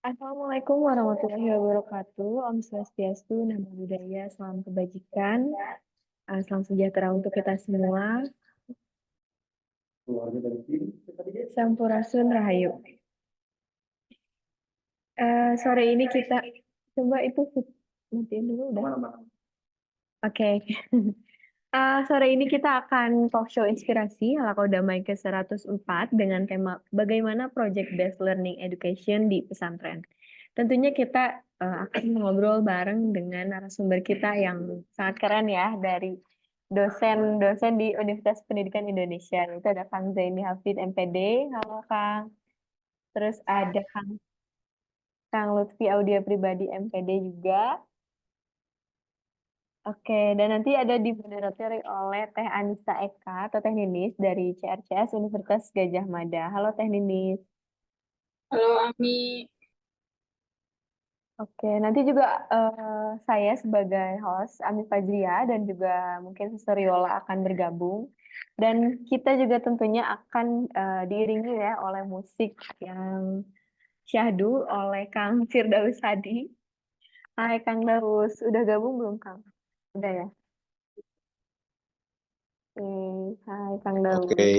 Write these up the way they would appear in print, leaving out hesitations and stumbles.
Assalamualaikum warahmatullahi wabarakatuh. Om Swastiastu, Namo Buddhaya, salam kebajikan, salam sejahtera untuk kita semua. Sampurasun Rahayu. Sore ini kita coba itu matiin dulu udah. Oke. Sore ini kita akan talk show inspirasi Halako Damai ke-104 dengan tema bagaimana Project Based Learning Education di pesantren. Tentunya kita akan ngobrol bareng dengan narasumber kita yang sangat keren ya dari dosen-dosen di Universitas Pendidikan Indonesia. Itu ada Kang Zaini Hafid MPD, halo Kang. Terus ada Kang Lutfi Audia Pribadi MPD juga. Oke, dan nanti ada dimoderatori oleh Teh Anissa Eka atau Teh Ninis dari CRCS Universitas Gajah Mada. Halo Teh Ninis. Halo Ami. Oke, nanti juga saya sebagai host Ami Fajria dan juga mungkin Sister Yola akan bergabung. Dan kita juga tentunya akan diiringi ya oleh musik yang syahdu oleh Kang Firdaus Hadi. Hai Kang Daus, udah gabung belum Kang? Udah ya? Hai Kang Daus. Oke, Oke,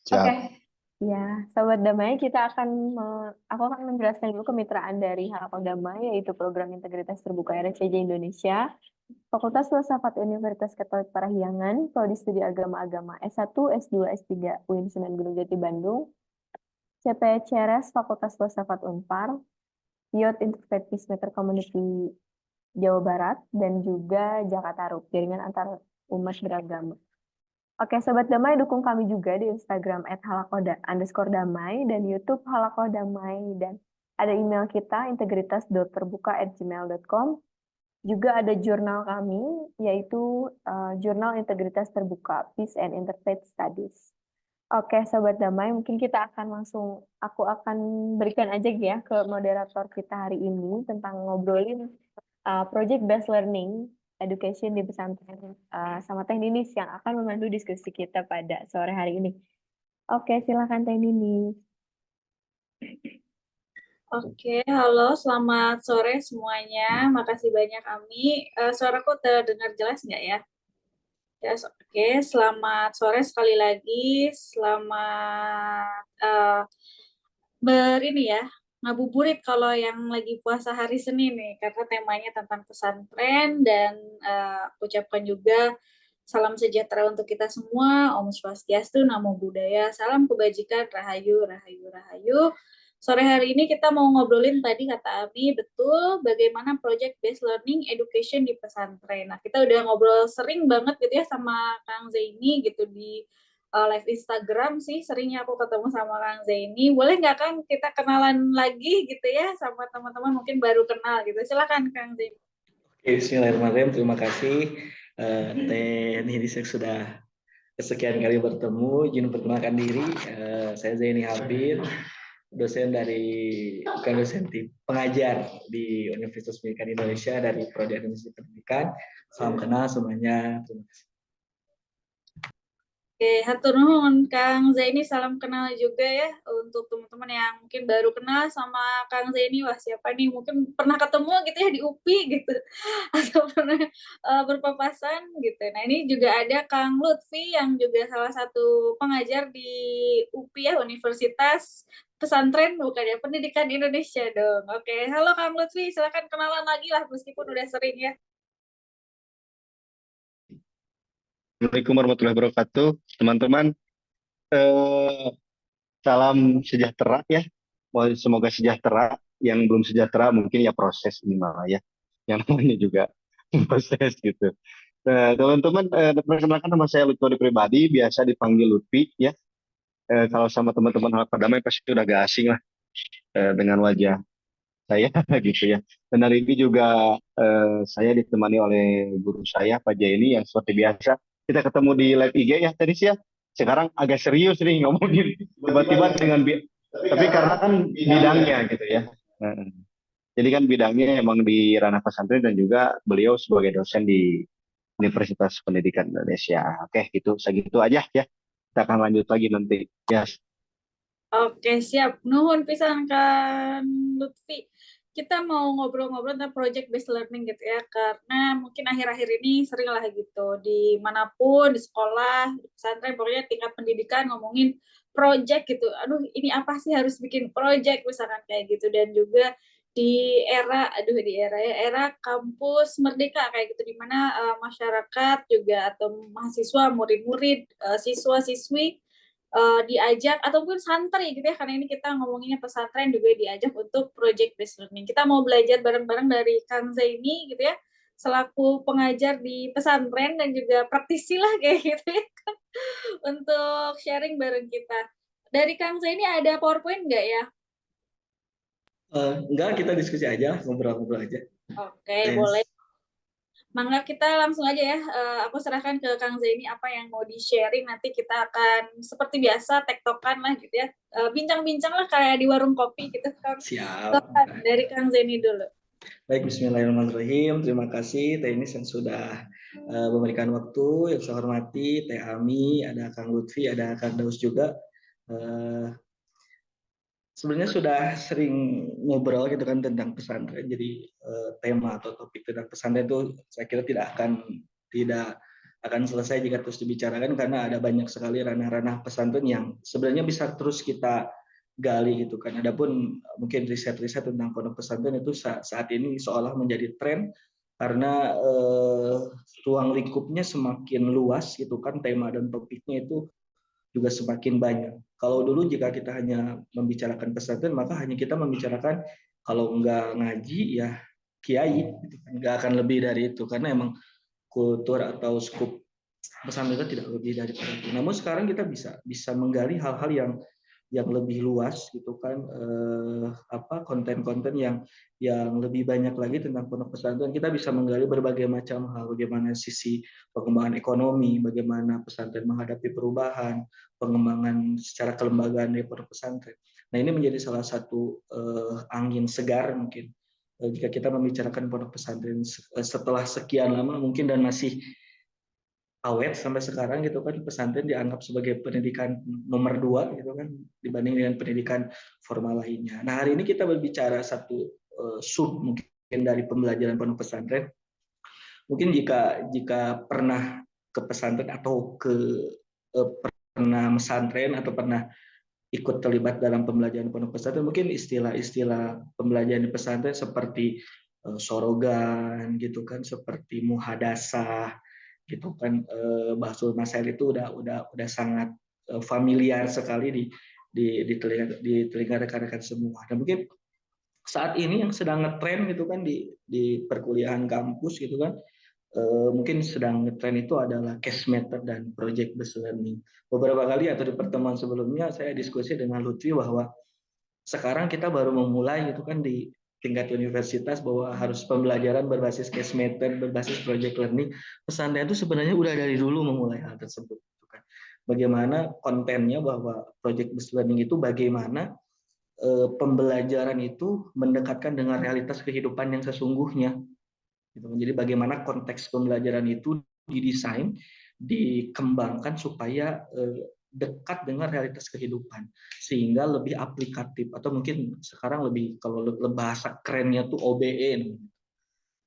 siap. ya, Sobat Damai, aku akan menjelaskan dulu kemitraan dari Harapan Damai, yaitu Program Integritas Terbuka RCJ Indonesia, Fakultas Filsafat Universitas Katolik Parahyangan, Prodi Studi Agama-Agama S1, S2, S3 UIN Sunan Gunung Jati Bandung, CPCRS Fakultas Filsafat Unpar, Youth Integrated Peacemaker Community Jawa Barat, dan juga Jakarta Rup, Jaringan Antar Umat Beragama. Oke, Sobat Damai, dukung kami juga di Instagram @halakoda_damai dan YouTube halakodamai. Dan ada email kita integritas.terbuka@gmail.com. Juga ada jurnal kami, yaitu Jurnal Integritas Terbuka, Peace and Interfaith Studies. Oke, Sobat Damai, mungkin aku akan berikan aja ya ke moderator kita hari ini tentang ngobrolin Project Based Learning Education di pesantren sama Teh Ninis yang akan memandu diskusi kita pada sore hari ini. Oke, silakan Teh Ninis. Oke, halo, selamat sore semuanya. Makasih banyak Ami. Suaraku terdengar jelas nggak ya? Yes, oke. Selamat sore sekali lagi. Selamat ngabuburit kalau yang lagi puasa hari Senin nih, karena temanya tentang pesantren dan ucapkan juga salam sejahtera untuk kita semua. Om Swastiastu, Namo Buddhaya, salam kebajikan, Rahayu, Rahayu, Rahayu. Sore hari ini kita mau ngobrolin tadi kata Abi, betul bagaimana project based learning education di pesantren. Nah, kita udah ngobrol sering banget gitu ya sama Kang Zaini gitu di live Instagram sih, seringnya aku ketemu sama Kang Zaini. Boleh nggak Kang kita kenalan lagi gitu ya sama teman-teman mungkin baru kenal gitu. Silakan Kang Zaini. Bismillahirrahmanirrahim. Terima kasih Teh Ninis yang sudah kesekian kali bertemu. Izin perkenalkan diri. Saya Zaini Habib, dosen bukan dosen, pengajar di Universitas Pendidikan Indonesia dari Prodi Administrasi Pendidikan. Salam kenal semuanya. Terima kasih. Oke, hatur nuhun Kang Zaini, salam kenal juga ya untuk teman-teman yang mungkin baru kenal sama Kang Zaini. Wah, siapa nih? Mungkin pernah ketemu gitu ya di UPI gitu atau pernah berpapasan gitu. Nah, ini juga ada Kang Lutfi yang juga salah satu pengajar di UPI ya, Universitas Pesantren bukan ya, Pendidikan Indonesia dong. Oke, halo Kang Lutfi, silakan kenalan lagi lah meskipun udah sering ya. Assalamualaikum warahmatullahi wabarakatuh, teman-teman. Salam sejahtera ya. Semoga sejahtera. Yang belum sejahtera mungkin ya proses ini malah ya. Yang namanya juga proses gitu. Teman-teman, perkenalkan nama saya Lutfi Pribadi, biasa dipanggil Lutfi ya. Kalau sama teman-teman Halak Damai pasti udah gak asing lah dengan wajah saya gitu ya. Dan hari ini juga saya ditemani oleh guru saya Pak Jaini yang seperti biasa kita ketemu di live IG ya tadi sih ya. Sekarang agak serius nih ngomongin tiba-tiba tapi karena kan bidangnya gitu ya. Jadi kan bidangnya emang di ranah pesantren dan juga beliau sebagai dosen di Universitas Pendidikan Indonesia. Oke, gitu segitu aja ya. Kita akan lanjut lagi nanti. Ya. Oke, siap. Nuhun pisan kan Lutfi. Kita mau ngobrol-ngobrol tentang project based learning gitu ya, karena mungkin akhir-akhir ini sering lah gitu, dimanapun, di sekolah, di pesantren, pokoknya tingkat pendidikan ngomongin project gitu. Aduh, ini apa sih harus bikin project, misalkan kayak gitu. Dan juga di era kampus merdeka kayak gitu, di mana masyarakat juga atau mahasiswa, murid-murid, siswa-siswi diajak ataupun santri gitu ya, karena ini kita ngomonginnya pesantren juga diajak untuk project based learning. Kita mau belajar bareng-bareng dari Kang Zaini gitu ya, selaku pengajar di pesantren dan juga praktisi lah kayak gitu ya, untuk sharing bareng kita. Dari Kang Zaini ada PowerPoint nggak ya? Enggak, kita diskusi aja, ngobrol-ngobrol aja. Oke, boleh. Thanks. Mangga kita langsung aja ya. Aku serahkan ke Kang Zaini apa yang mau di-sharing. Nanti kita akan seperti biasa tektokan lah gitu ya. Bincang-bincang lah kayak di warung kopi gitu. Kang. Siap. Silakan, dari Kang Zaini dulu. Baik, Bismillahirrahmanirrahim. Terima kasih Teh Inis yang sudah memberikan waktu. Yang saya hormati Teh Ami, ada Kang Lutfi, ada Kang Daus juga. Eh, Sebenarnya sudah sering ngobrol gitu kan tentang pesantren. Jadi tema atau topik tentang pesantren itu saya kira tidak akan selesai jika terus dibicarakan, karena ada banyak sekali ranah-ranah pesantren yang sebenarnya bisa terus kita gali gitu kan. Adapun mungkin riset-riset tentang pondok pesantren itu saat ini seolah menjadi tren, karena ruang lingkupnya semakin luas gitu kan, tema dan topiknya itu juga semakin banyak. Kalau dulu jika kita hanya membicarakan pesantren, maka hanya kita membicarakan kalau enggak ngaji ya kiai, gitu kan. Enggak akan lebih dari itu, karena emang kultur atau skup pesantren itu tidak lebih daripada itu. Namun sekarang kita bisa menggali hal-hal yang lebih luas gitu kan, konten-konten yang lebih banyak lagi tentang pondok pesantren. Kita bisa menggali berbagai macam hal, bagaimana sisi pengembangan ekonomi, bagaimana pesantren menghadapi perubahan, pengembangan secara kelembagaan dari pondok pesantren. Nah, ini menjadi salah satu angin segar mungkin jika kita membicarakan pondok pesantren setelah sekian lama mungkin, dan masih awet sampai sekarang gitu kan. Pesantren dianggap sebagai pendidikan nomor 2 gitu kan, dibanding dengan pendidikan formal lainnya. Nah, hari ini kita berbicara satu sub mungkin dari pembelajaran pondok pesantren. Mungkin jika pernah ke pesantren atau pernah mesantren atau pernah ikut terlibat dalam pembelajaran pondok pesantren, mungkin istilah-istilah pembelajaran di pesantren seperti sorogan gitu kan, seperti muhadasah gitu kan, bahsul masail itu udah sangat familiar sekali di telinga rekan-rekan semua. Dan mungkin saat ini yang sedang ngetren gitu kan di perkuliahan kampus gitu kan, mungkin sedang ngetren itu adalah case method dan project based learning. Beberapa kali atau di pertemuan sebelumnya saya diskusi dengan Lutfi bahwa sekarang kita baru memulai gitu kan di tingkat universitas, bahwa harus pembelajaran berbasis case method, berbasis project learning. Pesantren itu sebenarnya udah dari dulu memulai hal tersebut. Gitu kan. Bagaimana kontennya, bahwa project based learning itu bagaimana pembelajaran itu mendekatkan dengan realitas kehidupan yang sesungguhnya. Gitu. Jadi bagaimana konteks pembelajaran itu didesain, dikembangkan supaya dekat dengan realitas kehidupan, sehingga lebih aplikatif, atau mungkin sekarang lebih, kalau bahasa kerennya tuh OBE,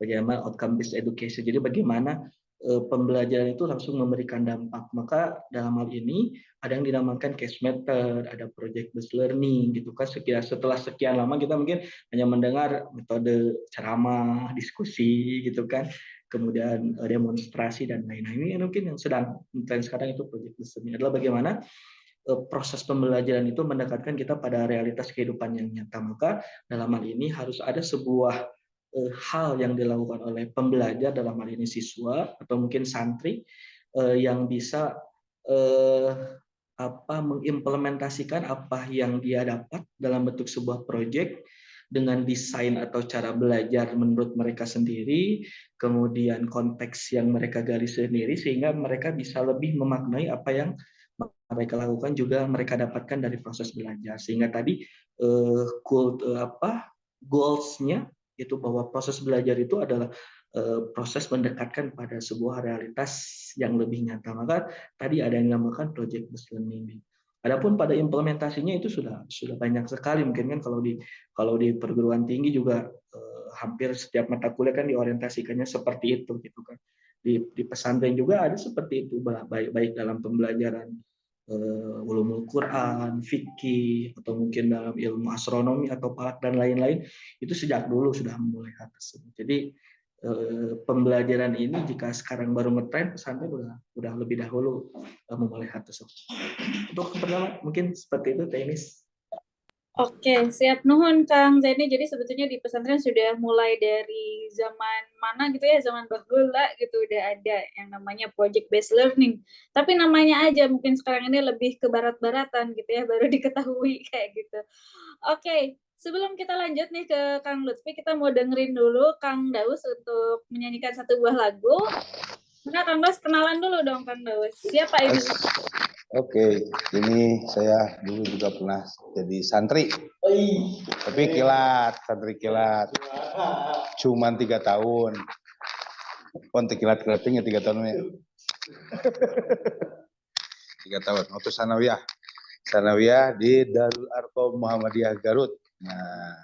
bagaimana outcome based education. Jadi bagaimana pembelajaran itu langsung memberikan dampak. Maka dalam hal ini ada yang dinamakan case method, ada project based learning gitu kan. Setelah sekian lama kita mungkin hanya mendengar metode ceramah, diskusi gitu kan, kemudian demonstrasi dan lain-lain. Ini mungkin yang sedang tren sekarang itu project based learning adalah bagaimana proses pembelajaran itu mendekatkan kita pada realitas kehidupan yang nyata. Maka dalam hal ini harus ada sebuah hal yang dilakukan oleh pembelajar, dalam hal ini siswa atau mungkin santri, yang bisa mengimplementasikan apa yang dia dapat dalam bentuk sebuah proyek dengan desain atau cara belajar menurut mereka sendiri, kemudian konteks yang mereka gali sendiri, sehingga mereka bisa lebih memaknai apa yang mereka lakukan, juga mereka dapatkan dari proses belajar. Sehingga tadi goals-nya itu bahwa proses belajar itu adalah proses mendekatkan pada sebuah realitas yang lebih nyata. Maka tadi ada yang dinamakan project based learning. Adapun pada implementasinya itu sudah banyak sekali, mungkin kan kalau di perguruan tinggi juga hampir setiap mata kuliah kan diorientasikannya seperti itu gitu kan. Di pesantren juga ada seperti itu, baik dalam pembelajaran ulumul Quran, fikih, atau mungkin dalam ilmu astronomi atau falak dan lain-lain, itu sejak dulu sudah mulai hal tersebut. Jadi pembelajaran ini jika sekarang baru ngetren, pesantren udah lebih dahulu memulai hal tersebut. Untuk pertama mungkin seperti itu teknis. Oke, siap nuhun Kang Zaini. Jadi sebetulnya di pesantren sudah mulai dari zaman mana gitu ya, zaman bahula gitu udah ada yang namanya project based learning. Tapi namanya aja mungkin sekarang ini lebih ke barat-baratan gitu ya, baru diketahui kayak gitu. Oke, sebelum kita lanjut nih ke Kang Lutfi, kita mau dengerin dulu Kang Daus untuk menyanyikan satu buah lagu. Nah, Kang Daus kenalan dulu dong Kang Daus. Siapa ini? Oke, ini saya dulu juga pernah jadi santri, tapi santri kilat, cuman 3 tahun. Untuk kilat-kilatnya 3 tahun ya. 3 tahun. Waktu sanawiyah di Darul Arqam Muhammadiyah Garut. Nah,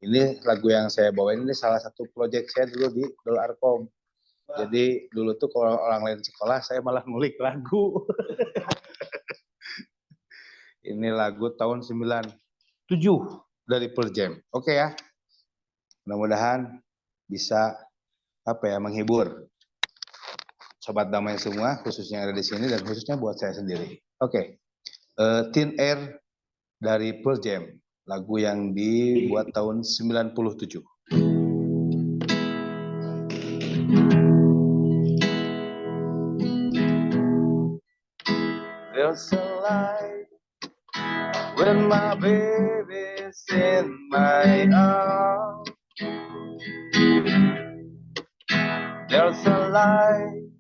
ini lagu yang saya bawain ini salah satu proyek saya dulu di Darul Arqam. Jadi dulu tuh kalau orang lain sekolah, saya malah ngulik lagu. Ini lagu tahun 97 dari Pearl Jam. Oke ya. Mudah-mudahan bisa menghibur sobat damai semua, khususnya yang ada di sini dan khususnya buat saya sendiri. Oke. Thin Air dari Pearl Jam, lagu yang dibuat tahun 97. There's a light when my baby's in my arms. There's a light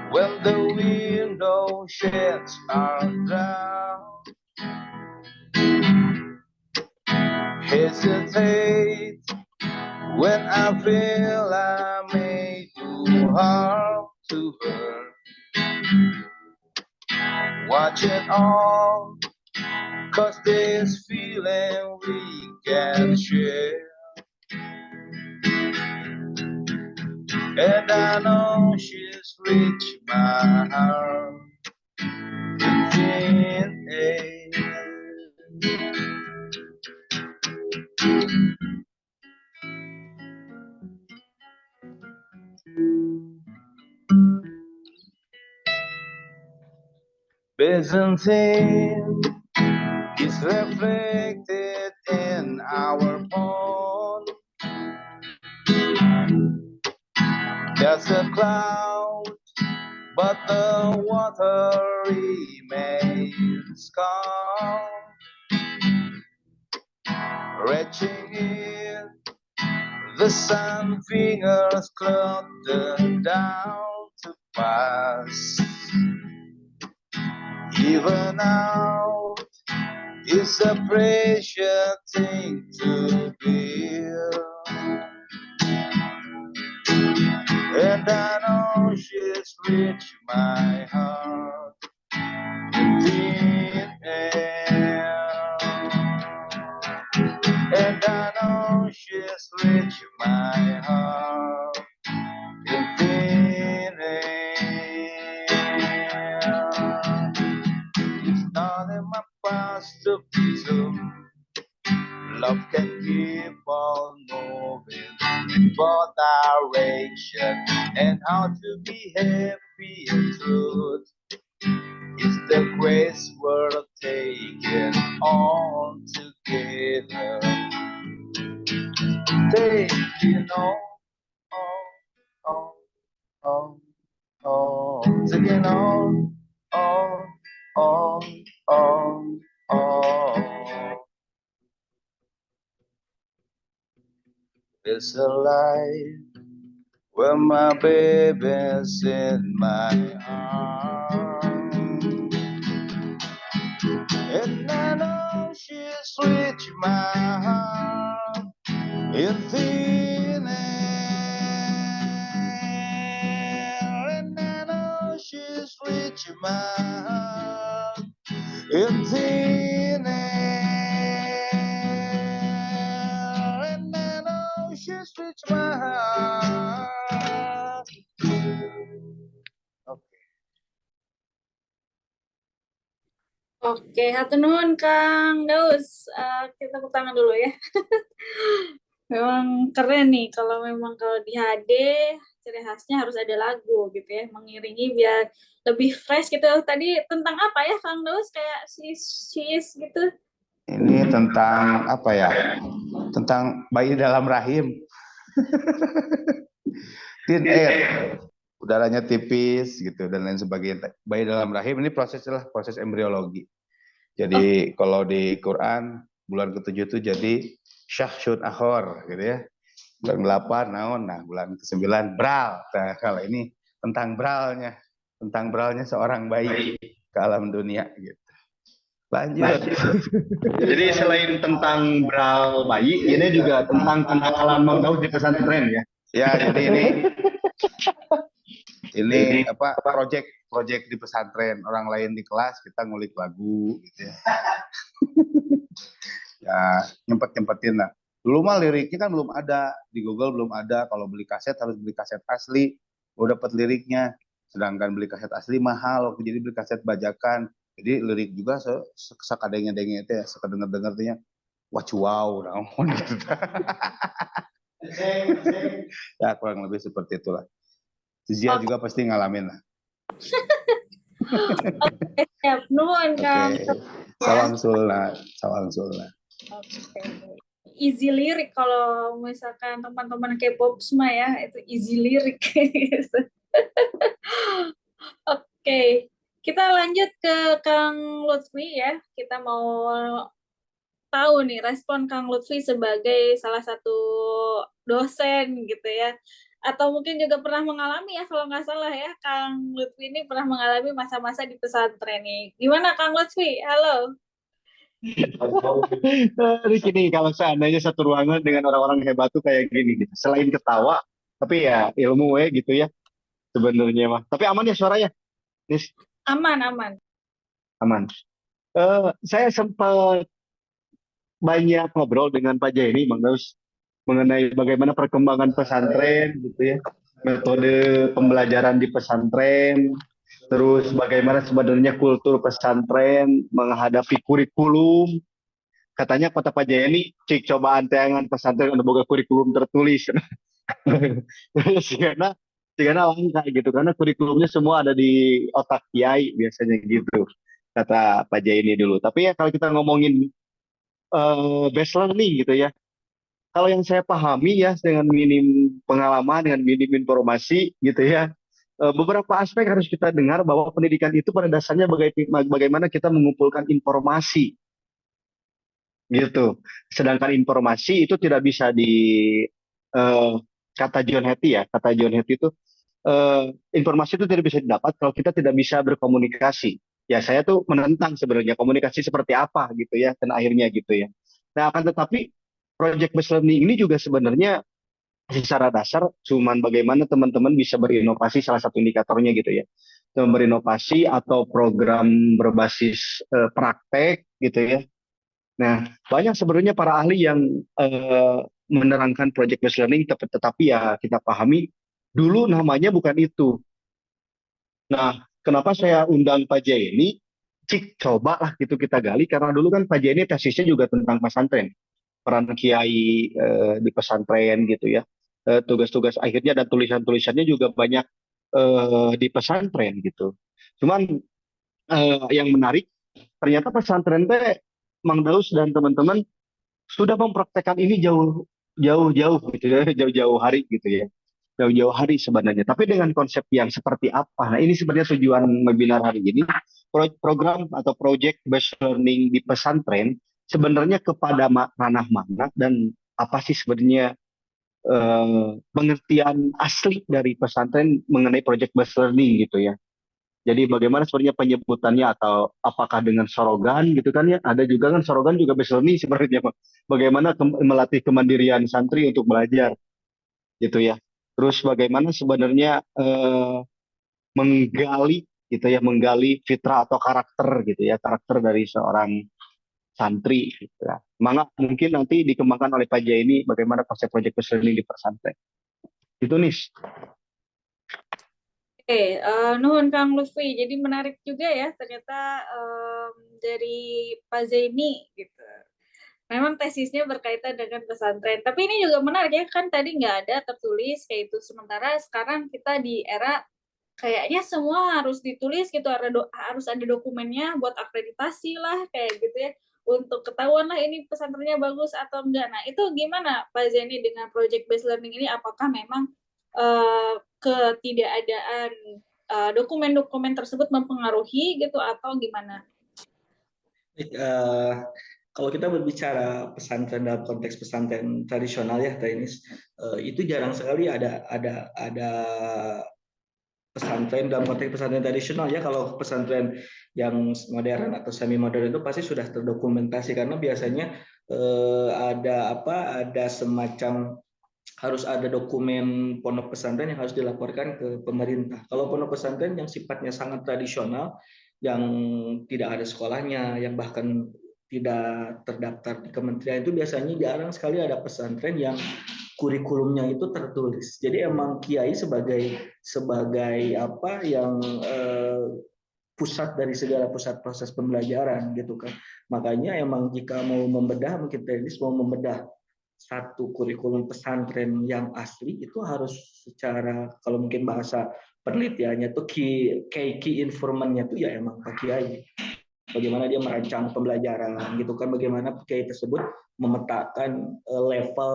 when the window shades are down. Hesitate when I feel I may do harm to her. Watch it all, 'cause this feeling we can share. And I know she's reached my heart in air. Byzantine is reflected in our pond. There's a cloud, but the water remains calm. Reaching in, the sun fingers cluttered down to pass. Even out is a precious thing to build. And I know she's reached my heart in air. And I know she's reached my heart in thin air. It's not in my past to be so. Love can keep on moving in both directions, and how to be happy and truth is the quest worth taking on together. Taking on, taking on, on. There's a light when my baby's in my arms, and I know she's reached my heart in thin air, and I know she's reached my heart It's in air and then oceans reach my heart. Oke. Oke, hatur nuhun Kang Daus. Kita tepuk tangan dulu ya. Memang keren nih kalau di HD ciri khasnya harus ada lagu gitu ya, mengiringi biar lebih fresh gitu. Tadi tentang apa ya Kang Daus, kayak sis gitu? Ini tentang apa ya? Tentang bayi dalam rahim. Thin air, udaranya tipis gitu dan lain sebagainya. Bayi dalam rahim ini prosesnya proses embriologi. Jadi kalau di Quran bulan ke-7 itu jadi syahsyun akhor gitu ya. Bulan ke-8 naon, nah bulan ke-9 bral. Nah, kalau ini tentang bralnya seorang bayi ke alam dunia gitu. Lanjut. Jadi selain tentang bral bayi, ini juga tentang kenakalan Mang Daud di pesantren ya. Ya, jadi ini apa project di pesantren, orang lain di kelas kita ngulik lagu gitu ya. Ya, nyempet-nyempetin lah. Dulu mah liriknya kan belum ada, di Google belum ada. Kalau beli kaset harus beli kaset asli, baru dapat liriknya. Sedangkan beli kaset asli mahal, jadi beli kaset bajakan. Jadi lirik juga sekadengnya itu ya, sekedenger-dengernya, wow, naon gitu. Ya kurang lebih seperti itulah. Zia juga pasti ngalamin lah. Oke, siap. Nuhun Kang. Oke. Salam sulna. Oke. Easy lirik kalau misalkan teman-teman K-pop semua ya, itu easy lirik. Oke, kita lanjut ke Kang Lutfi ya. Kita mau tahu nih respon Kang Lutfi sebagai salah satu dosen gitu ya. Atau mungkin juga pernah mengalami ya, kalau nggak salah ya, Kang Lutfi ini pernah mengalami masa-masa di pesantren nih. Gimana Kang Lutfi? Halo. Jadi gini, kalau seandainya satu ruangan dengan orang-orang hebat tuh kayak gini gitu. Selain ketawa, tapi ya ilmu gitu ya sebenarnya mah. Tapi aman ya suaranya, Nis? Aman. Aman. Saya sempat banyak ngobrol dengan Pak Jaini, Bang Daus, mengenai bagaimana perkembangan pesantren gitu ya, metode pembelajaran di pesantren, terus bagaimana sebenarnya kultur pesantren menghadapi kurikulum. Katanya kota Pak Jaini, cik cobaan tayangan pesantren untuk boga kurikulum tertulis. Karena langka gitu, karena kurikulumnya semua ada di otak kiai biasanya gitu, kata Pak Jaini dulu. Tapi ya kalau kita ngomongin best learning gitu ya, kalau yang saya pahami ya dengan minim pengalaman, dengan minim informasi gitu ya, beberapa aspek harus kita dengar bahwa pendidikan itu pada dasarnya bagaimana kita mengumpulkan informasi gitu. Sedangkan informasi itu tidak bisa eh, kata John Hattie ya, kata John Hattie itu informasi itu tidak bisa didapat kalau kita tidak bisa berkomunikasi. Ya saya tuh menentang sebenarnya komunikasi seperti apa gitu ya, dan akhirnya gitu ya. Nah akan tetapi project based learning ini juga sebenarnya secara dasar cuman bagaimana teman-teman bisa berinovasi, salah satu indikatornya gitu ya, berinovasi atau program berbasis praktek gitu ya. Nah banyak sebenarnya para ahli yang menerangkan project based learning, tetapi ya kita pahami dulu namanya bukan itu. Nah kenapa saya undang Pak Jaini, cik coba lah gitu kita gali, karena dulu kan Pak Jaini tesisnya juga tentang pesantren, peran kiai di pesantren gitu ya. Tugas-tugas akhirnya dan tulisan-tulisannya juga banyak di pesantren gitu. Cuman yang menarik ternyata pesantren teh Mang Daus dan teman-teman sudah mempraktekkan ini jauh-jauh gitu ya, jauh-jauh hari gitu ya. Jauh-jauh hari sebenarnya. Tapi dengan konsep yang seperti apa? Nah, ini sebenarnya tujuan webinar hari ini. Program atau project based learning di pesantren sebenarnya kepada ranah mana dan apa sih sebenarnya pengertian asli dari pesantren mengenai project based learning gitu ya. Jadi bagaimana sebenarnya penyebutannya, atau apakah dengan sorogan gitu kan ya? Ada juga kan sorogan juga based learning sebenarnya. Bagaimana melatih kemandirian santri untuk belajar gitu ya. Terus bagaimana sebenarnya menggali gitu ya, menggali fitrah atau karakter gitu ya, karakter dari seorang santri gitu ya. Mangga mungkin nanti dikembangkan oleh Pak Jaini bagaimana konsep project based learning di pesantren. Itu nih. Oke, nuhun Kang Lutfi. Jadi menarik juga ya ternyata dari Pak Zaini gitu. Memang tesisnya berkaitan dengan pesantren. Tapi ini juga menarik ya, kan tadi nggak ada tertulis kayak itu. Sementara sekarang kita di era kayaknya semua harus ditulis gitu, harus ada dokumennya buat akreditasi lah kayak gitu ya. Untuk ketahuan lah ini pesantrennya bagus atau enggak. Nah itu gimana Pak Zaini dengan project based learning ini? Apakah memang ketidakadaan dokumen-dokumen tersebut mempengaruhi gitu atau gimana? Kalau kita berbicara pesantren dalam konteks pesantren tradisional ya, Tenis, itu jarang sekali ada pesantren dalam konteks pesantren tradisional ya. Kalau pesantren yang modern atau semi modern itu pasti sudah terdokumentasi karena biasanya ada semacam harus ada dokumen pondok pesantren yang harus dilaporkan ke pemerintah. Kalau pondok pesantren yang sifatnya sangat tradisional, yang tidak ada sekolahnya, yang bahkan tidak terdaftar di kementerian, itu biasanya jarang sekali ada pesantren yang kurikulumnya itu tertulis. Jadi emang kiai sebagai apa yang pusat dari segala pusat proses pembelajaran gitu kan. Makanya emang jika mau membedah, mungkin teknis mau membedah satu kurikulum pesantren yang asli itu harus secara, kalau mungkin bahasa penelitiannya tuh key informannya tuh ya emang Pak Kiai. Bagaimana dia merancang pembelajaran gitu kan, bagaimana Pak Kiai tersebut memetakan level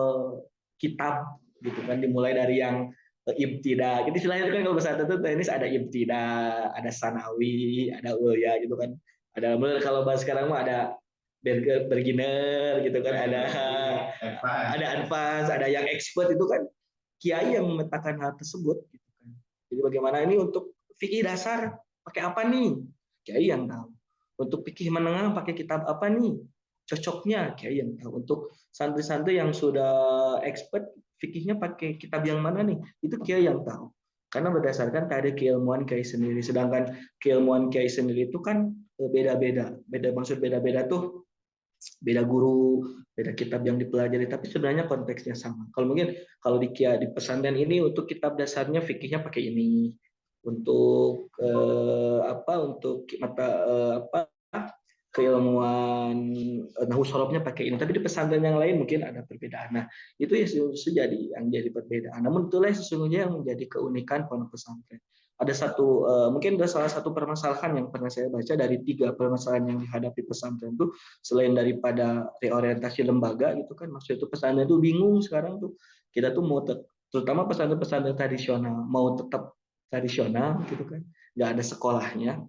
kitab gitu kan, dimulai dari yang ibtida. Jadi istilahnya kan kalau bahasa itu teknis ada ibtida, ada sanawi, ada ulya gitu kan. Ada kalau bahasa sekarang mah ada beginner gitu kan, ada advance, ada yang expert, itu kan kiai yang memetakan hal tersebut gitu kan. Jadi bagaimana ini untuk fikih dasar pakai apa nih? Kiai yang tahu. Untuk fikih menengah pakai kitab apa nih? Cocoknya kiai yang tahu. Untuk santri-santri yang sudah expert fikihnya pakai kitab yang mana nih? Itu kiai yang tahu. Karena berdasarkan tadi keilmuan kiai sendiri. Sedangkan keilmuan kiai sendiri itu kan beda-beda. Maksud beda-beda tuh beda guru, beda kitab yang dipelajari, tapi sebenarnya konteksnya sama. Kalau di pesantren ini untuk kitab dasarnya fikihnya pakai ini, untuk untuk mata keilmuan nahwu sorofnya pakai ini, tapi di pesantren yang lain mungkin ada perbedaan. Nah itu ya yang jadi perbedaan. Namun itulah sesungguhnya yang menjadi keunikan pondok pesantren. Ada mungkin ada salah satu permasalahan yang pernah saya baca dari 3 permasalahan yang dihadapi pesantren itu, selain daripada reorientasi lembaga gitu kan, maksudnya itu pesantren itu bingung sekarang tuh, kita tuh mau terutama pesantren-pesantren tradisional mau tetap tradisional gitu kan, nggak ada sekolahnya,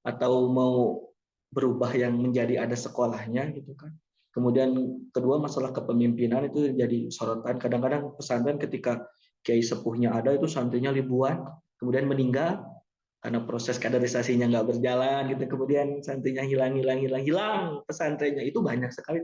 atau mau berubah yang menjadi ada sekolahnya gitu kan. Kemudian kedua, masalah kepemimpinan itu jadi sorotan. Kadang-kadang pesantren ketika kiai sepuhnya ada itu santrinya ribuan, kemudian meninggal karena proses kaderisasinya nggak berjalan gitu, kemudian santrinya hilang pesantrennya, itu banyak sekali.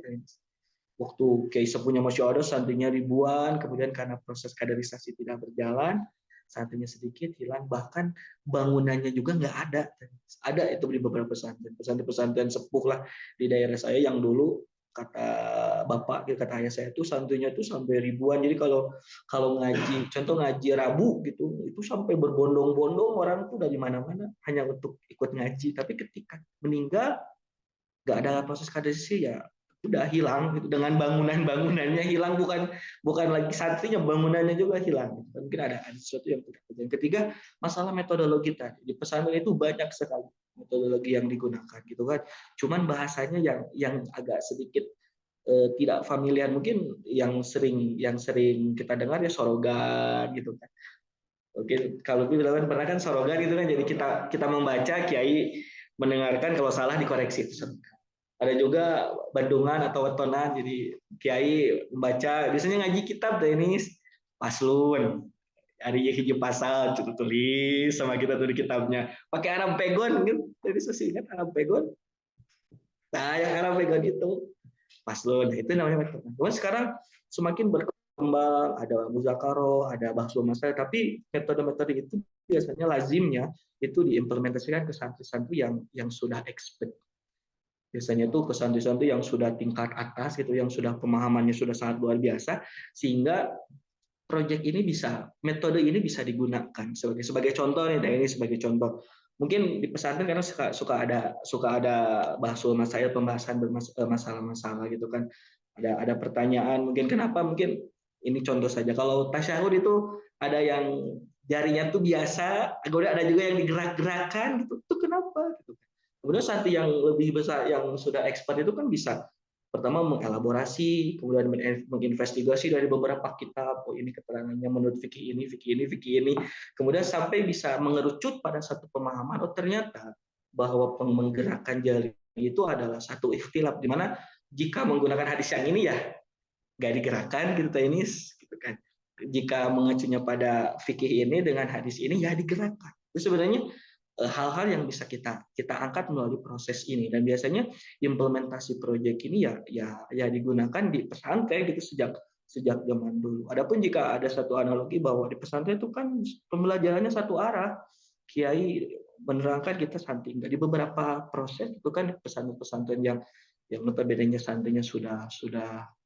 Waktu kiai sepuhnya masih ada santrinya ribuan, kemudian karena proses kaderisasi tidak berjalan santrinya sedikit hilang, bahkan bangunannya juga nggak ada itu di beberapa pesantren sepuh lah di daerah saya yang dulu kata bapak, kata ayah saya itu santrinya itu sampai ribuan. Jadi kalau ngaji, contoh ngaji Rabu gitu, itu sampai berbondong-bondong orang tuh dari mana-mana hanya untuk ikut ngaji. Tapi ketika meninggal nggak ada proses kaderisasi, ya udah hilang gitu. Dengan bangunannya hilang, bukan lagi santrinya, bangunannya juga hilang. Mungkin ada sesuatu yang tidak. Dan ketiga, masalah metodologi tadi. Di pesantren itu banyak sekali metodologi yang digunakan gitu kan. Cuman bahasanya yang agak sedikit tidak familiar, mungkin yang sering kita dengar ya sorogan gitu kan. Oke, kalau bilang pernah kan sorogan itu kan, jadi kita membaca, kiai mendengarkan, kalau salah dikoreksi itu. Ada juga bandungan atau wetonan, jadi kiai membaca, biasanya ngaji kitab ini paslun, hari hiji pasal tulis sama kita tuh di kitabnya pakai Arab pegon gitu. Jadi saya ingat Arab pegon, nah yang Arab pegon itu paslun, itu namanya wetonan. Cuma sekarang semakin kembang, ada muzakaro, ada bahsu masalah, tapi metode-metode itu biasanya lazimnya itu diimplementasikan ke santri-santri yang sudah expert. Biasanya tuh ke santri-santri yang sudah tingkat atas gitu, yang sudah pemahamannya sudah sangat luar biasa, sehingga metode ini bisa digunakan sebagai contoh nih, ini sebagai contoh. Mungkin di pesantren karena suka ada bahasa masalah, pembahasan masalah-masalah gitu kan. Ada pertanyaan, mungkin kenapa, mungkin ini contoh saja. Kalau tasyahud itu ada yang jarinya tuh biasa, kemudian ada juga yang digerak-gerakan gitu. Itu kenapa gitu. Kemudian santri yang lebih besar yang sudah expert itu kan bisa pertama mengelaborasi, kemudian menginvestigasi dari beberapa kitab, oh ini keterangannya menurut fikih ini, fikih ini, fikih ini, kemudian sampai bisa mengerucut pada satu pemahaman, oh ternyata bahwa menggerakkan jari itu adalah satu ikhtilaf, di mana jika menggunakan hadis yang ini ya nggak digerakkan gitu tenis gitu kan. Jika mengacunya pada fikih ini dengan hadis ini ya digerakkan. Itu sebenarnya hal-hal yang bisa kita angkat melalui proses ini, dan biasanya implementasi proyek ini ya digunakan di pesantren gitu sejak zaman dulu. Adapun jika ada satu analogi bahwa di pesantren itu kan pembelajarannya satu arah, kiai menerangkan kita santri, enggak di beberapa proses itu kan pesantren-pesantren yang notabene santrinya sudah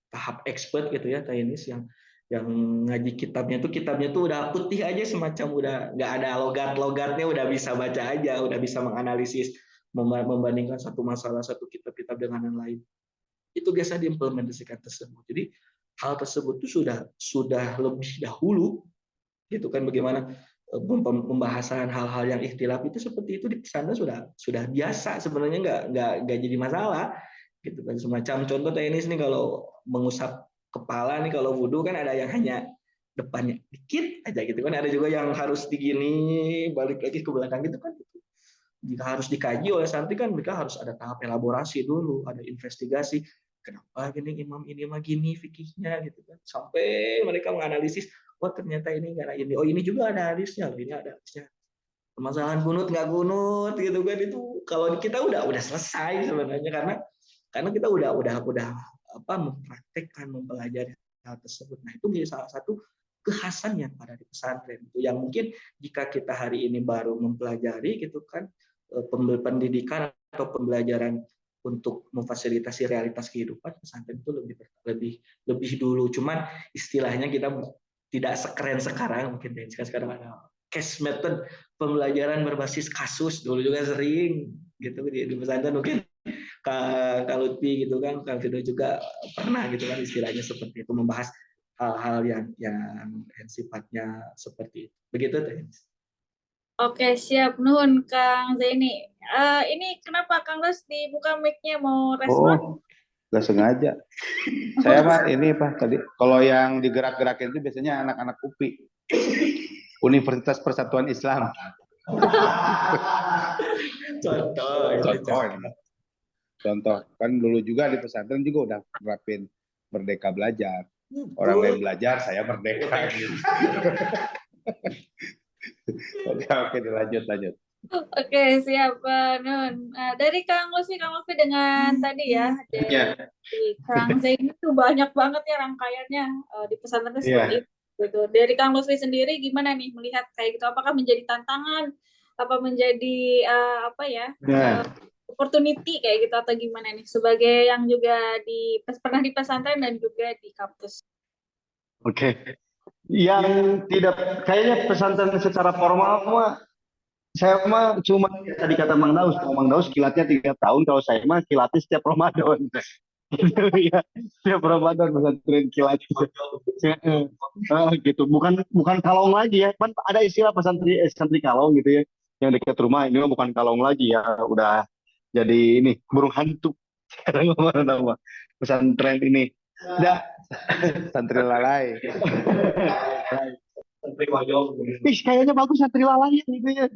tahap expert gitu ya, teknis yang ngaji kitabnya tuh udah putih aja, semacam udah nggak ada logat-logatnya, udah bisa baca aja, udah bisa menganalisis, membandingkan satu masalah satu kitab-kitab dengan yang lain. Itu biasa diimplementasikan tersebut. Jadi hal tersebut tuh sudah lebih dahulu gitu kan, bagaimana pembahasan hal-hal yang ikhtilaf itu seperti itu di pesantren sudah biasa sebenarnya, nggak jadi masalah gitu kan. Semacam contoh teknis nih, kalau mengusap kepala nih, kalau wudhu kan ada yang hanya depannya dikit aja gitu kan, ada juga yang harus digini balik lagi ke belakang gitu kan. Jika harus dikaji oleh santri kan mereka harus ada tahap elaborasi dulu, ada investigasi, kenapa gini imam ini mah gini fikihnya gitu kan, sampai mereka menganalisis, oh ternyata ini nggak ini, oh ini juga ada hadisnya, ini ada hadisnya. Permasalahan kunut nggak kunut gitu kan, itu kalau kita udah selesai sebenarnya, karena kita udah mempraktekkan, mempelajari hal tersebut. Nah itu menjadi salah satu kekhasan yang ada di pesantren itu, yang mungkin jika kita hari ini baru mempelajari gitu kan, pendidikan atau pembelajaran untuk memfasilitasi realitas kehidupan, pesantren itu lebih dulu. Cuman istilahnya kita tidak sekeren sekarang, mungkin sekarang ada case method, pembelajaran berbasis kasus, dulu juga sering gitu di pesantren, mungkin Kak Lutfi gitu kan, Kak Fido juga pernah gitu kan, istilahnya seperti itu, membahas hal-hal yang sifatnya seperti itu. Begitu teh. Oke, siap. Nuhun, Kang Zaini. Ini kenapa Kang Ros dibuka mic-nya, mau respon? Oh, nggak sengaja. Saya Pak ini Pak tadi kalau yang digerak-gerakin itu biasanya anak-anak UPI, Universitas Persatuan Islam. Contoh kan dulu juga di pesantren juga udah nerapin merdeka belajar. Orang lain belajar, saya merdeka. Oke, lanjut. Oke, siap, Pak Nun. Dari Kang Lutfi dengan tadi ya, dari Kang Zaini itu banyak banget ya rangkaiannya di pesantren seperti itu. Gitu. Dari Kang Lutfi sendiri gimana nih melihat kayak gitu? Apakah menjadi tantangan? Apa menjadi opportunity kayak gitu atau gimana nih? Sebagai yang juga pernah di pesantren dan juga di kampus. Oke. Yang tidak kayaknya pesantren secara formal mah saya mah cuma tadi kata Mang Daus kilatnya 3 tahun, kalau saya mah kilatnya setiap Ramadan. Ya, setiap Ramadan pesantren kilat gitu. Bukan kalong lagi ya. Kan ada istilah santri kalong gitu ya. Yang dekat rumah ini mah bukan kalong lagi ya, udah jadi ini burung hantu. Sekarang nama pesantren ini. Udah Santri lalai. Santri wayang. Kayaknya bagus santri lalai gitu ya.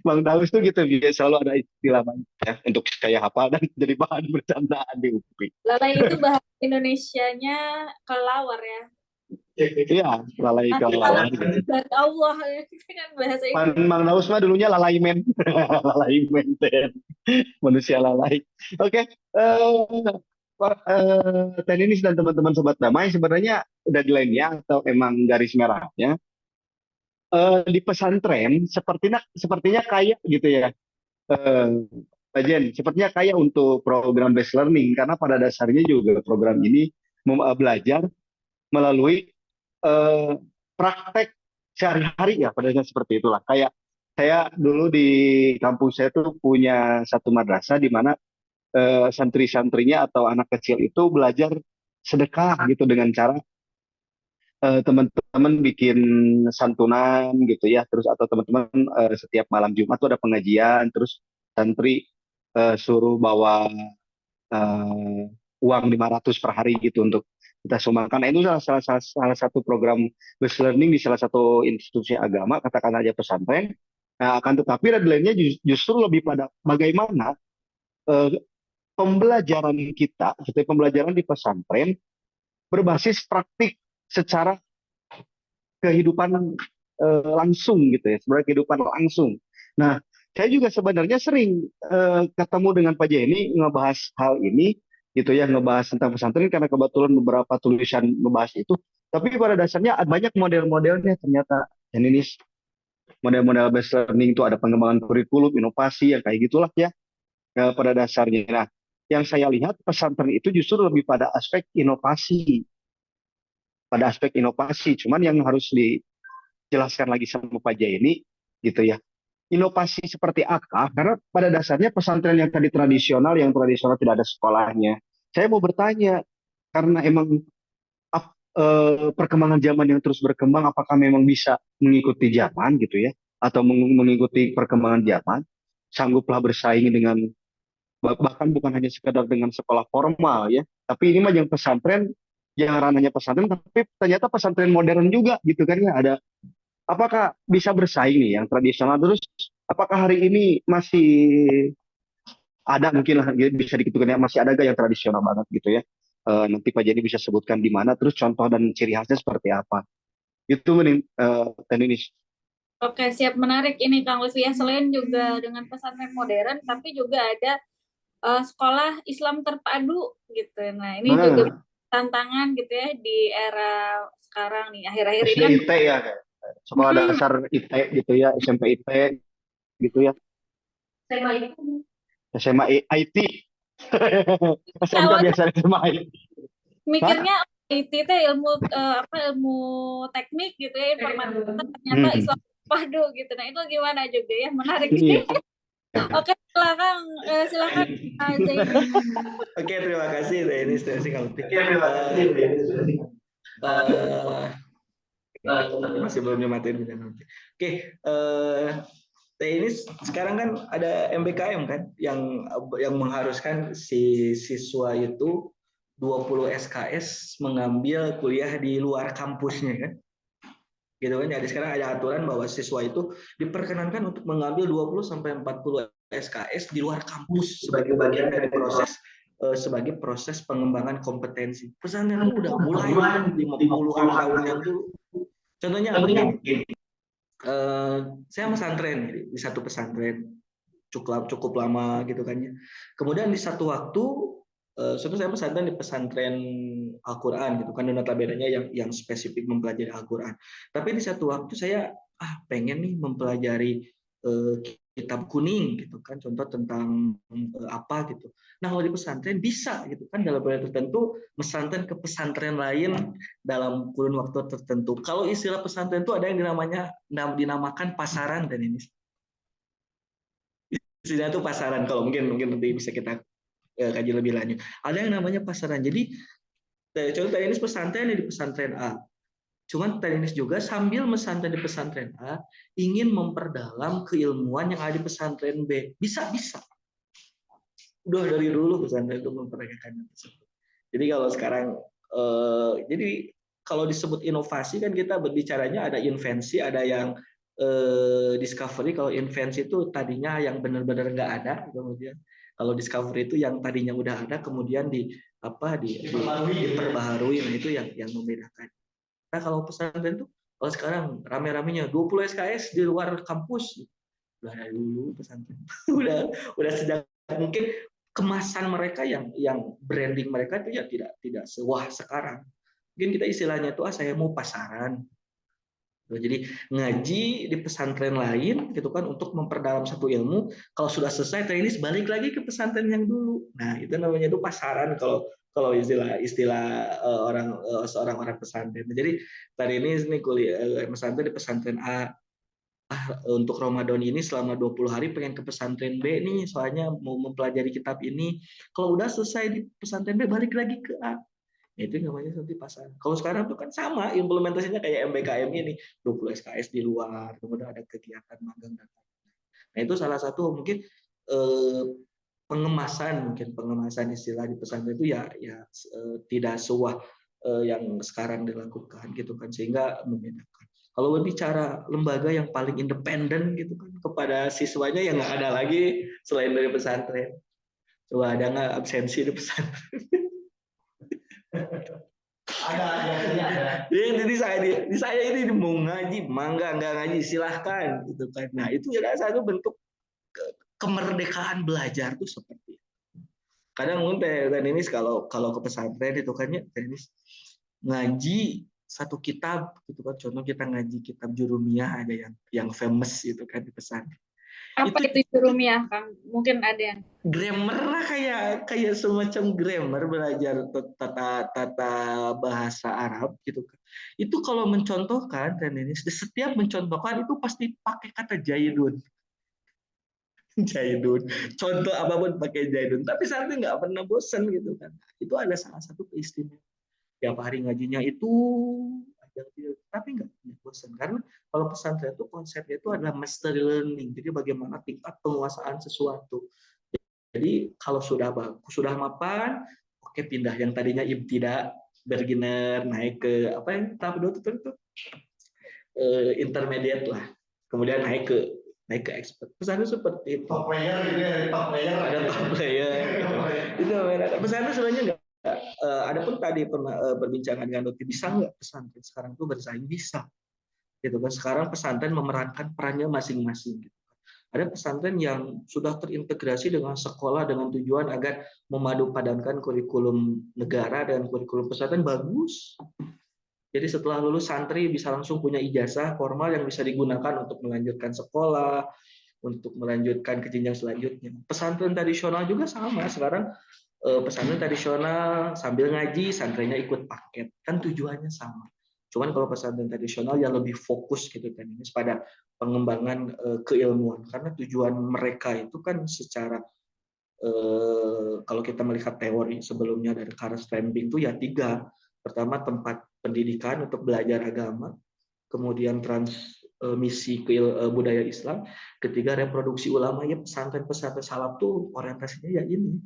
Bang Daus tuh gitu, biasa selalu ada istilah ya, untuk saya hafal dan jadi bahan bercandaan di UPI. Lalai itu bahasa Indonesianya kelawar ya. Iya, lalai kelawar. Dari Allah itu kan bahasa Inggris. Bang Daus mah dulunya lalai men. Lalai men, manusia lalai. Oke. Pak, Teh Ninis dan teman-teman Sobat Damai, sebenarnya deadline-nya atau emang garis merahnya di pesantren sepertinya kayak gitu ya, eh, Pak Jen, sepertinya kayak untuk program based learning karena pada dasarnya juga program ini belajar melalui eh, praktek sehari-hari ya, pada dasarnya seperti itulah. Kayak saya dulu di kampus saya tuh punya satu madrasah di mana santri-santrinya atau anak kecil itu belajar sedekah gitu dengan cara teman-teman bikin santunan gitu ya, terus atau teman-teman setiap malam Jumat tuh ada pengajian, terus santri suruh bawa eh, uang 500 per hari gitu untuk kita sumbangkan. Nah, itu salah satu program based learning di salah satu institusi agama, katakan aja pesantren. Nah, akan tetapi deadline-nya justru lebih pada bagaimana eh, pembelajaran kita, seperti pembelajaran di pesantren berbasis praktik secara kehidupan langsung gitu ya, sebenarnya kehidupan langsung. Nah, saya juga sebenarnya sering ketemu dengan Pak Jenny ngebahas hal ini gitu ya, ngebahas tentang pesantren karena kebetulan beberapa tulisan membahas itu. Tapi pada dasarnya banyak model-modelnya ternyata. Dan ini model-model based learning itu ada pengembangan kurikulum, inovasi yang kayak gitulah ya, pada dasarnya. Nah, yang saya lihat pesantren itu justru lebih pada aspek inovasi, Cuman yang harus dijelaskan lagi sama Pak Jaya ini gitu ya. Inovasi seperti apa? Karena pada dasarnya pesantren yang tadi tradisional, tidak ada sekolahnya. Saya mau bertanya, karena emang perkembangan zaman yang terus berkembang, apakah memang bisa mengikuti zaman gitu ya, atau mengikuti perkembangan zaman, sangguplah bersaing dengan bahkan bukan hanya sekedar dengan sekolah formal ya, tapi ini mah yang pesantren, yang ranahnya pesantren, tapi ternyata pesantren modern juga gitu kan ya, ada. Apakah bisa bersaing nih yang tradisional terus? Apakah hari ini masih ada mungkin lah bisa dikitukan ya, masih ada gak yang tradisional banget gitu ya? Nanti Pak Jadi bisa sebutkan di mana, terus contoh dan ciri khasnya seperti apa? Itu mending Teh Ninis. Oke, siap, menarik ini Kang Lutfi ya. Selain juga dengan pesantren modern, tapi juga ada sekolah Islam terpadu gitu. Nah, ini juga Nah, tantangan gitu ya di era sekarang nih. Akhir-akhir ini SD kan IT ya, kayak sekolah dasar IT gitu ya, SMP IT gitu ya, SMA IT, SMK awalnya biasa SMA IT. Hah? mikirnya IT itu ilmu ilmu teknik gitu ya, informatika, ternyata Hmm. Islam terpadu gitu. Nah, itu gimana juga ya, menarik. Iya. Oke, silakan silakan Zaini. Oke, terima kasih Denis dan Kang Lutfi. Masih belum nyematin bisa nanti. Oke, ini sekarang kan ada MBKM kan yang mengharuskan si siswa itu 20 SKS mengambil kuliah di luar kampusnya kan. Gitu kan. Jadi sekarang ada aturan bahwa siswa itu diperkenankan untuk mengambil 20 sampai 40 SKS di luar kampus sebagai bagian dari sebagai proses pengembangan kompetensi. Pesantren itu udah mulai di 50-an tahun yang dulu. Contohnya begini, saya pesantren di satu pesantren cukup lama gitu kan ya. Kemudian di satu waktu suatu saya pesantren di pesantren Al-Qur'an gitu kan, notabene yang spesifik mempelajari Al-Qur'an. Tapi di satu waktu saya pengen nih mempelajari kitab kuning gitu kan, contoh tentang apa gitu. Nah, kalau di pesantren bisa gitu kan, dalam wilayah tertentu pesantren ke pesantren lain dalam kurun waktu tertentu. Kalau istilah pesantren itu ada yang dinamakan pasaran, dan ini istilahnya itu pasaran. Kalau mungkin nanti bisa kita kaji lebih lanjut. Ada yang namanya pasaran. Jadi contoh teknis pesantren di pesantren A. Cuman teknis juga sambil pesantren di pesantren A ingin memperdalam keilmuan yang ada di pesantren B. Bisa. Udah dari dulu pesantren itu memperagakan tersebut. Jadi kalau sekarang jadi kalau disebut inovasi kan kita berbicaranya ada invensi, ada yang discovery. Kalau invensi itu tadinya yang benar-benar nggak ada, kemudian kalau discovery itu yang tadinya udah ada kemudian diperbaharui. Nah, itu yang membedakan. Nah, kalau pesantren itu kalau sekarang rame-ramenya 20 SKS di luar kampus, udah dari dulu pesantren. udah sejak mungkin kemasan mereka yang branding mereka itu ya tidak sewah sekarang. Mungkin kita istilahnya itu saya mau pasaran. Jadi ngaji di pesantren lain gitu kan untuk memperdalam satu ilmu. Kalau sudah selesai teknis balik lagi ke pesantren yang dulu. Nah itu namanya itu pasaran kalau istilah seorang orang pesantren. Jadi tadi ini kuliah pesantren di pesantren A. Untuk Ramadan ini selama 20 hari pengen ke pesantren B nih, soalnya mau mempelajari kitab ini. Kalau udah selesai di pesantren B balik lagi ke A. Itu namanya nanti pasaran. Kalau sekarang tuh kan sama implementasinya kayak MBKM ini, 20 SKS di luar, kemudian ada kegiatan magang dan lain-lain. Nah, itu salah satu mungkin pengemasan istilah di pesantren itu tidak sewah yang sekarang dilakukan gitu kan, sehingga membedakan. Kalau berbicara lembaga yang paling independen gitu kan kepada siswanya yang nggak ada lagi selain dari pesantren. Coba ada nggak absensi di pesantren? Ada. Di saya ini mau ngaji, mangga nggak ngaji silahkan gitu kan. Nah itu adalah satu bentuk kemerdekaan belajar tuh seperti itu. Kadang mungkin tenis kalau ke pesantren itu kan ya tenis ngaji satu kitab gitu kan, contoh kita ngaji kitab Jurumiyah ada yang famous gitu kan di pesantren. Apa itu Jurumiyah, Kang? Mungkin ada yang grammar lah, kayak semacam grammar, belajar tata bahasa Arab gitu kan. Itu kalau mencontohkan dan ini setiap mencontohkan itu pasti pakai kata jaidun. Jaidun. Contoh apapun pakai jaidun. Tapi santri nggak pernah bosan gitu kan. Itu ada salah satu keistimewaan. Tiap hari ngajinya itu tapi nggak bosan, karena kalau pesantren itu konsepnya itu adalah mastery learning, jadi bagaimana tingkat penguasaan sesuatu. Jadi kalau sudah bagus, sudah mapan, oke pindah yang tadinya ibtida, beginner, naik ke apa yang tahap 2 itu intermediate lah, kemudian naik ke expert. Pesantren seperti itu. Top player gitu ya, top player. Ada top player. Itu pesantren sebenarnya nggak. Adapun tadi perbincangan dengan Lutfi, bisa nggak pesantren sekarang itu bersaing? Bisa, gitu kan. Sekarang pesantren memerankan perannya masing-masing. Gitu. Ada pesantren yang sudah terintegrasi dengan sekolah dengan tujuan agar memadupadankan kurikulum negara dan kurikulum pesantren bagus. Jadi setelah lulus santri bisa langsung punya ijazah formal yang bisa digunakan untuk melanjutkan sekolah, untuk melanjutkan ke jenjang selanjutnya. Pesantren tradisional juga sama sekarang. Pesantren tradisional sambil ngaji, santrinya ikut paket, kan tujuannya sama. Cuman kalau pesantren tradisional yang lebih fokus gitu kan ini pada pengembangan keilmuan, karena tujuan mereka itu kan secara kalau kita melihat teori sebelumnya dari Karl Strambing itu ya 3. Pertama tempat pendidikan untuk belajar agama, kemudian transmisi budaya Islam, ketiga reproduksi ulama. Ya pesantren salaf tuh orientasinya ya ini.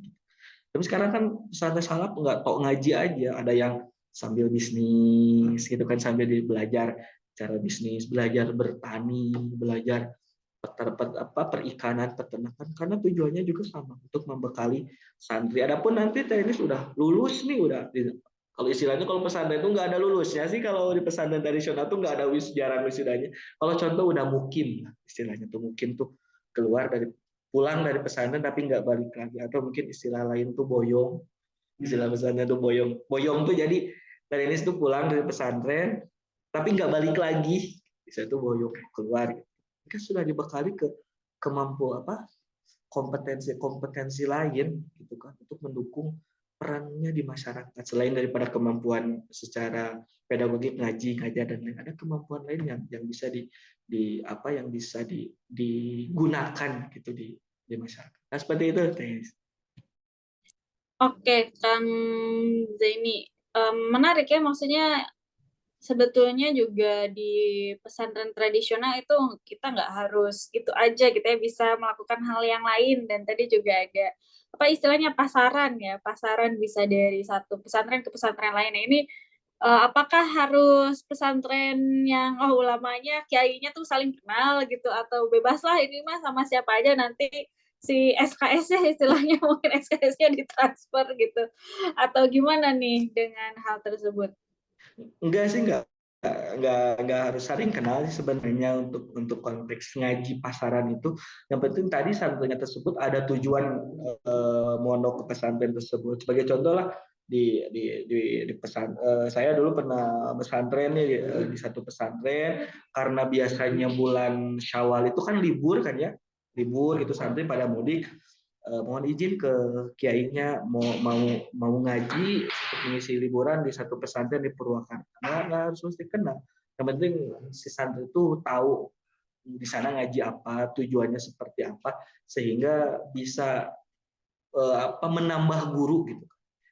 Tapi sekarang kan pesantren salaf nggak tok ngaji aja, ada yang sambil bisnis gitu kan, sambil belajar cara bisnis, belajar bertani, belajar perikanan, peternakan, karena tujuannya juga sama untuk membekali santri. Adapun nanti teknis sudah lulus nih, kalau istilahnya kalau pesantren itu nggak ada lulusnya sih, kalau di pesantren tradisional tuh nggak ada jarang wisudanya. Kalau contoh udah mukim, istilahnya tuh mukim tuh pulang dari pesantren tapi nggak balik lagi, atau mungkin istilah lain tuh boyong, istilah pesantren tuh boyong tuh jadi teknis tuh pulang dari pesantren tapi nggak balik lagi, bisa tuh boyong keluar. Kan sudah dibekali ke kompetensi lain gitu kan untuk mendukung perannya di masyarakat, selain daripada kemampuan secara pedagogik ngaji dan lain, ada kemampuan lain yang bisa digunakan gitu di masyarakat. Nah, seperti itu, Teh. Oke, Kang Zaini, menarik ya, maksudnya sebetulnya juga di pesantren tradisional itu kita nggak harus itu aja gitu ya, bisa melakukan hal yang lain. Dan tadi juga ada apa istilahnya pasaran ya, pasaran bisa dari satu pesantren ke pesantren lain. Nah, ini apakah harus pesantren yang ulamanya, kiainya tuh saling kenal gitu, atau bebas lah ini mah sama siapa aja, nanti si SKS-nya istilahnya mungkin SKS-nya ditransfer gitu, atau gimana nih dengan hal tersebut? Enggak sih, enggak nggak harus saling kenal sih sebenarnya untuk konteks ngaji pasaran itu. Yang penting tadi santrinya tersebut ada tujuan mondok ke pesantren tersebut. Sebagai contoh lah di saya dulu pernah pesantren nih di satu pesantren, karena biasanya bulan Syawal itu kan libur kan ya, libur gitu santri pada mudik. Mohon izin ke kiainya mau ngaji untuk mengisi liburan di satu pesantren di Purwakarta. Nggak harus mesti kenal. Yang penting si santri itu tahu di sana ngaji apa, tujuannya seperti apa, sehingga bisa menambah guru gitu.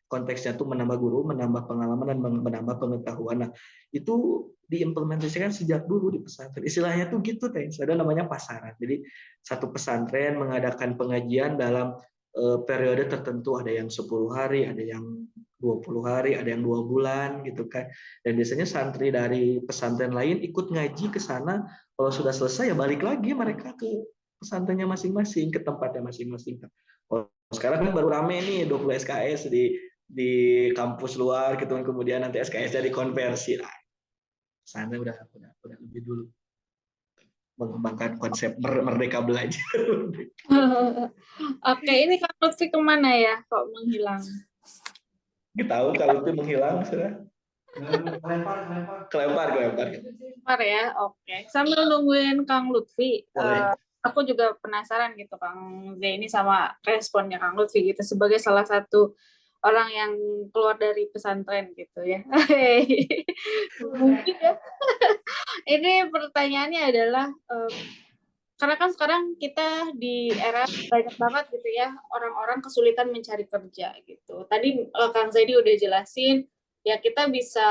Konteksnya tuh menambah guru, menambah pengalaman dan menambah pengetahuan. Nah, itu diimplementasikan sejak dulu di pesantren. Istilahnya tuh gitu, teh. Ada namanya pasaran. Jadi satu pesantren mengadakan pengajian dalam periode tertentu, ada yang 10 hari, ada yang 20 hari, ada yang 2 bulan gitu kan. Dan biasanya santri dari pesantren lain ikut ngaji ke sana. Kalau sudah selesai ya balik lagi mereka ke pesantrennya masing-masing, ke tempatnya masing-masing. Sekarang kan baru rame nih 20 SKS di kampus luar gitu, kemudian nanti SKS jadi konversi lah. Sana udah lebih dulu mengembangkan konsep merdeka belajar. Oke, ini Kak Lutfi kemana ya? Kok menghilang? Kita tahu kalau itu menghilang sudah. Kelempar. Bentar ya, oke. Sambil nungguin Kang Lutfi, aku juga penasaran gitu Kang Zeni sama responnya Kang Lutfi gitu sebagai salah satu orang yang keluar dari pesantren gitu ya. Mungkin ya. Ini pertanyaannya adalah karena kan sekarang kita di era banyak banget gitu ya orang-orang kesulitan mencari kerja gitu. Tadi Kang Zaidi udah jelasin ya kita bisa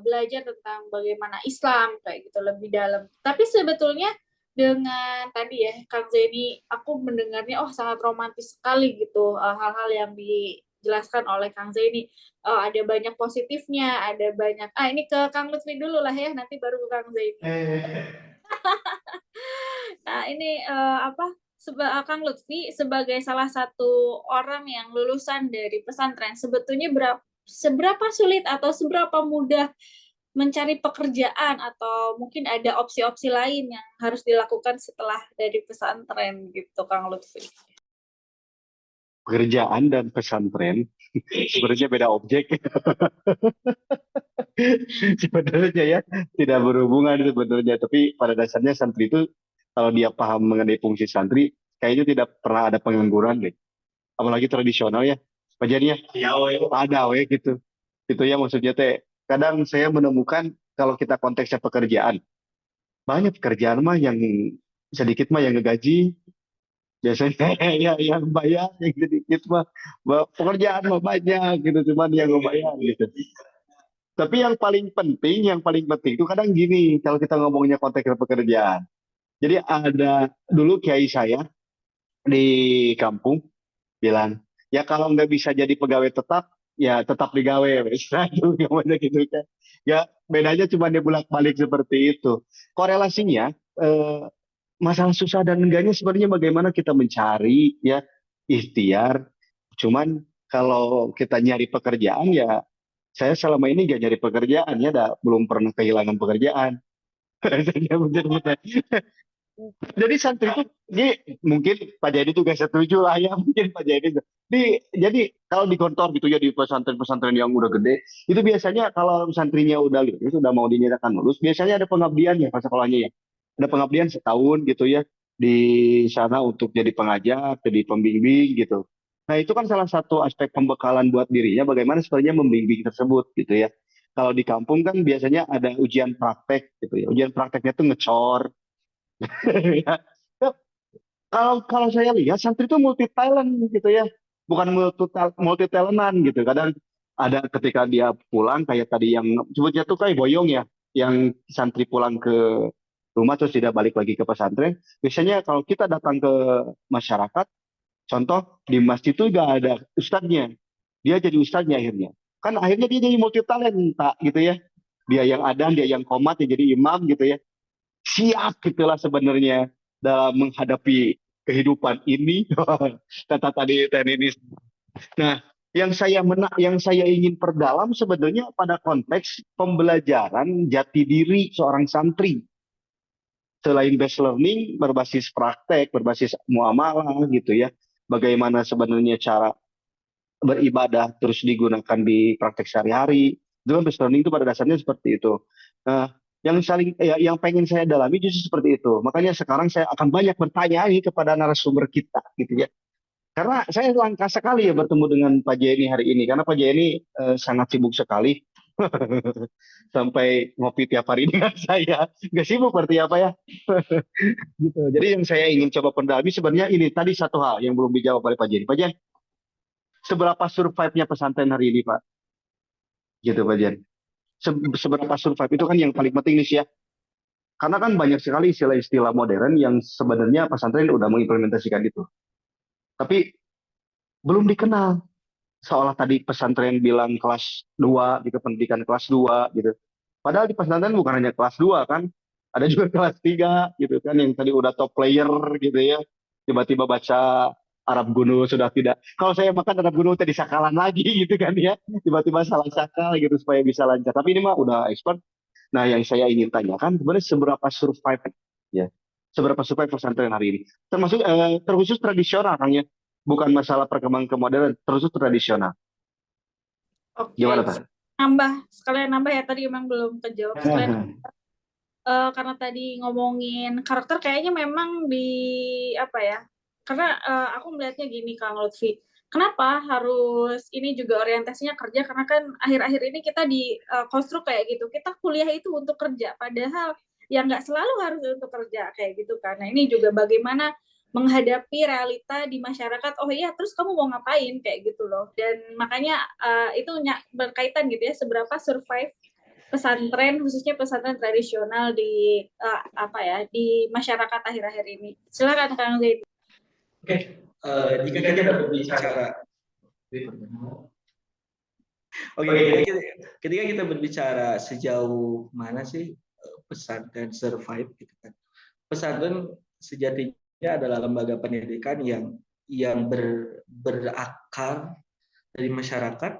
belajar tentang bagaimana Islam kayak gitu lebih dalam. Tapi sebetulnya dengan tadi ya Kang Zaidi, aku mendengarnya sangat romantis sekali gitu hal-hal yang dijelaskan oleh Kang Zaini. Ada banyak positifnya, ada banyak. Ini ke Kang Lutfi dulu lah ya, nanti baru ke Kang Zaini. Nah, ini Kang Lutfi sebagai salah satu orang yang lulusan dari pesantren, sebetulnya seberapa sulit atau seberapa mudah mencari pekerjaan atau mungkin ada opsi-opsi lain yang harus dilakukan setelah dari pesantren gitu, Kang Lutfi? Pekerjaan dan pesantren sebenarnya beda objek. Sebenarnya ya tidak berhubungan sebenarnya, tapi pada dasarnya santri itu kalau dia paham mengenai fungsi santri kayaknya tidak pernah ada pengangguran deh, apalagi tradisional ya pajarnya ada gitu ya, maksudnya teh kadang saya menemukan kalau kita konteksnya pekerjaan, banyak pekerjaan mah yang sedikit mah yang ngegaji biasanya ya yang bayar yang sedikit mah pekerjaan mah banyak gitu, cuman yang ngebayar gitu. Tapi yang paling penting itu kadang gini, kalau kita ngomongnya konteks pekerjaan. Jadi ada dulu kiai saya di kampung bilang, ya kalau nggak bisa jadi pegawai tetap, ya tetap digawe. Itu gimana gitu kan. Ya bedanya cuma dia bolak-balik seperti itu. Korelasinya, masalah susah dan enggaknya sebenarnya bagaimana kita mencari ya ikhtiar. Cuman kalau kita nyari pekerjaan ya saya selama ini gak nyari pekerjaan ya, belum pernah kehilangan pekerjaan. Jadi santri itu, mungkin Pak Jadi juga setuju lah ya, mungkin Pak Jadi. Jadi kalau di kantor gitu ya, di pesantren-pesantren yang udah gede, itu biasanya kalau santrinya udah lulus, udah mau dinyatakan lulus, biasanya ada pengabdian ya pas sekolahnya ya. Ada pengabdian setahun gitu ya di sana untuk jadi pengajar, jadi pembimbing gitu. Nah itu kan salah satu aspek pembekalan buat dirinya, bagaimana sebenarnya membimbing tersebut gitu ya. Kalau di kampung kan biasanya ada ujian praktek gitu ya. Ujian prakteknya tuh ngecor. Ya. Kalau saya lihat santri itu multi talent gitu ya, bukan multi talentan gitu. Kadang ada ketika dia pulang kayak tadi yang sebutnya tuh kayak boyong ya, yang santri pulang ke rumah terus tidak balik lagi ke pesantren. Biasanya kalau kita datang ke masyarakat, contoh di masjid itu gak ada ustadznya, dia jadi ustadznya akhirnya. Kan akhirnya dia jadi multi talenta gitu ya. Dia yang adan, dia yang komat, dia jadi imam gitu ya. Siap gitulah sebenarnya dalam menghadapi kehidupan ini. Kata tadi ini. Nah, yang saya ingin perdalam sebenarnya pada konteks pembelajaran jati diri seorang santri. Selain based learning berbasis praktek, berbasis muamalah gitu ya. Bagaimana sebenarnya cara beribadah terus digunakan di praktek sehari-hari. Itu kan based learning itu pada dasarnya seperti itu. Nah, yang pengen saya dalami justru seperti itu. Makanya sekarang saya akan banyak bertanya nih kepada narasumber kita gitu ya. Karena saya langka sekali ya bertemu dengan Pak Jenny hari ini karena Pak Jenny sangat sibuk sekali. Sampai ngopi tiap hari dengan saya. Nggak sibuk berarti apa ya? Gitu. Jadi yang saya ingin coba pendalami sebenarnya ini tadi satu hal yang belum dijawab oleh Pak Jenny. Pak Jenny, seberapa survive-nya pesantren hari ini, Pak? Gitu, Pak Jenny. Seberapa survive itu kan yang paling penting nih sih ya. Karena kan banyak sekali istilah-istilah modern yang sebenarnya pesantren udah mengimplementasikan itu. Tapi belum dikenal. Seolah tadi pesantren bilang kelas 2 gitu, pendidikan kelas 2 gitu. Padahal di pesantren bukan hanya kelas 2 kan, ada juga kelas 3 gitu kan yang tadi udah top player gitu ya. Tiba-tiba baca Arab Gunu sudah tidak. Kalau saya makan Arab Gunu tadi sakalan lagi gitu kan ya. Tiba-tiba salah sakal gitu supaya bisa lancar. Tapi ini mah udah expert. Nah, yang saya ingin tanyakan sebenarnya seberapa survive ya. Seberapa survive pesantren hari ini. Termasuk terkhusus tradisional Kang ya. Bukan masalah perkembangan ke modern, terkhusus tradisional. Oke, Gimana, Pak? sekalian nambah ya, tadi memang belum kejawab. Karena tadi ngomongin karakter kayaknya memang di apa ya, karena aku melihatnya gini Kang Lutfi, kenapa harus ini juga orientasinya kerja, karena kan akhir-akhir ini kita di konstruk kayak gitu, kita kuliah itu untuk kerja, padahal ya nggak selalu harus untuk kerja kayak gitu kan. Nah ini juga bagaimana menghadapi realita di masyarakat, oh iya terus kamu mau ngapain kayak gitu loh, dan makanya itu berkaitan gitu ya, seberapa survive pesantren, khususnya pesantren tradisional di di masyarakat akhir-akhir ini. Silakan Kang Zaid. Oke, jika kita berbicara, ketika kita berbicara sejauh mana sih pesantren survive gitu kan. Pesantren sejatinya adalah lembaga pendidikan yang berakar dari masyarakat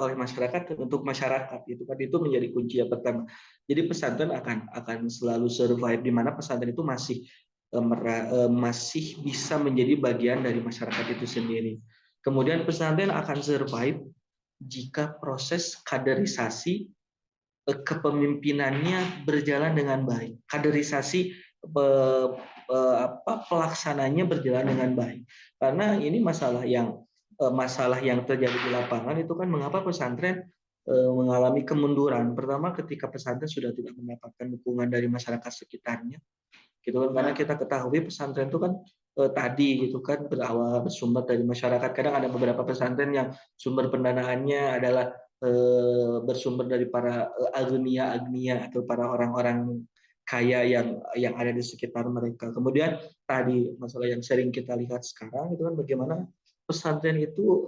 oleh masyarakat untuk masyarakat itu kan, itu menjadi kunci yang pertama. Jadi pesantren akan selalu survive di mana pesantren itu masih bisa menjadi bagian dari masyarakat itu sendiri. Kemudian pesantren akan survive jika proses kaderisasi kepemimpinannya berjalan dengan baik. Kaderisasi pelaksananya berjalan dengan baik. Karena ini masalah yang terjadi di lapangan itu kan, mengapa pesantren mengalami kemunduran. Pertama, ketika pesantren sudah tidak mendapatkan dukungan dari masyarakat sekitarnya, gitu kan. Karena kita ketahui pesantren itu kan tadi gitu kan bersumber dari masyarakat. Kadang ada beberapa pesantren yang sumber pendanaannya adalah bersumber dari para agnia atau para orang-orang kaya yang ada di sekitar mereka. Kemudian tadi masalah yang sering kita lihat sekarang itu kan, bagaimana pesantren itu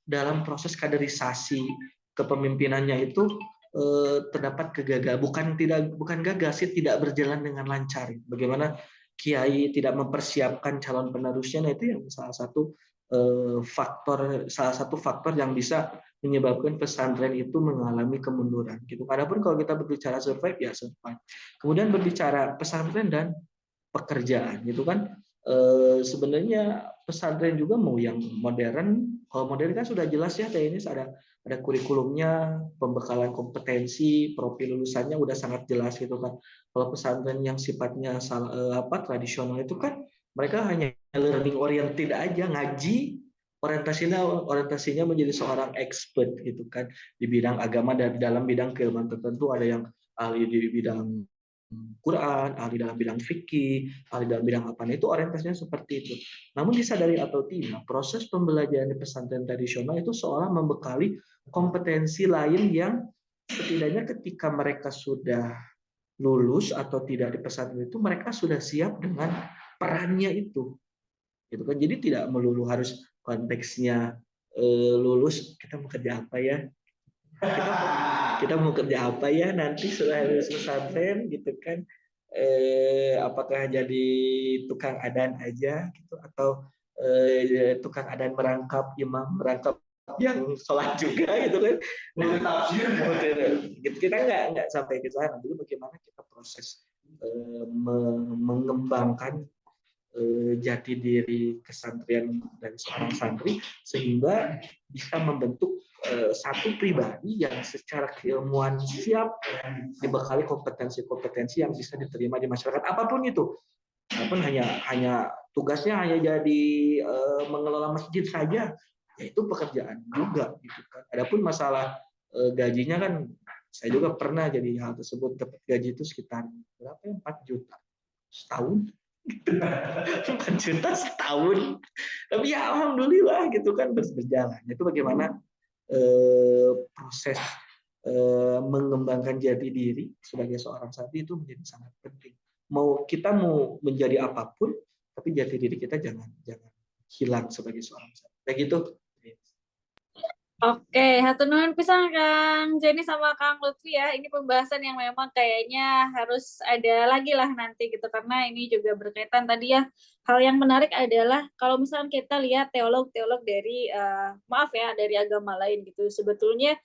dalam proses kaderisasi kepemimpinannya itu terdapat kegagalan, bukan gagal sih, tidak berjalan dengan lancar. Bagaimana kiai tidak mempersiapkan calon penerusnya, nah itu yang salah satu faktor yang bisa menyebabkan pesantren itu mengalami kemunduran gitu. Adapun kalau kita berbicara survive ya survive. Kemudian berbicara pesantren dan pekerjaan gitu kan, sebenarnya pesantren juga mau yang modern. Kalau modern kan sudah jelas ya, teknis ada kurikulumnya, pembekalan kompetensi, profil lulusannya udah sangat jelas gitu kan. Kalau pesantren yang sifatnya tradisional itu kan, mereka hanya learning oriented aja, ngaji, orientasinya menjadi seorang expert gitu kan di bidang agama dan dalam bidang keilmuan tertentu. Ada yang ahli di bidang Quran, ahli dalam bidang fikih, ahli dalam bidang apa, itu orientasinya seperti itu. Namun disadari atau tidak, proses pembelajaran di pesantren tradisional itu seolah membekali kompetensi lain yang setidaknya ketika mereka sudah lulus atau tidak di pesantren itu, mereka sudah siap dengan perannya itu. Gitu kan. Jadi tidak melulu harus konteksnya lulus, kita mau kerja apa ya? Kita mau kerja apa ya nanti setelah lulus pesantren gitu kan, apakah jadi tukang adan aja gitu, atau tukang adan merangkap, imam merangkap yang sholat juga gitu kan. Kita nggak sampai ke sana. Jadi bagaimana kita proses mengembangkan jati diri kesantrian dari seorang santri sehingga bisa membentuk satu pribadi yang secara keilmuan siap dibekali kompetensi-kompetensi yang bisa diterima di masyarakat apapun itu. Apapun hanya tugasnya hanya jadi mengelola masjid saja, ya itu pekerjaan juga gitu kan. Adapun masalah gajinya kan saya juga pernah jadi hal tersebut, dapat gaji itu sekitar berapa ya, 4 juta setahun. 4 juta setahun. Tapi ya alhamdulillah gitu kan berjalan. Itu bagaimana proses mengembangkan jati diri sebagai seorang santri itu menjadi sangat penting. Kita mau menjadi apapun, tapi jati diri kita jangan hilang sebagai seorang santri. Kayak gitu. Oke, hatur nuhun pisan Kang Jenny sama Kang Lutfi ya. Ini pembahasan yang memang kayaknya harus ada lagi lah nanti gitu, karena ini juga berkaitan tadi ya. Hal yang menarik adalah kalau misalnya kita lihat teolog-teolog dari maaf ya, dari agama lain gitu, sebetulnya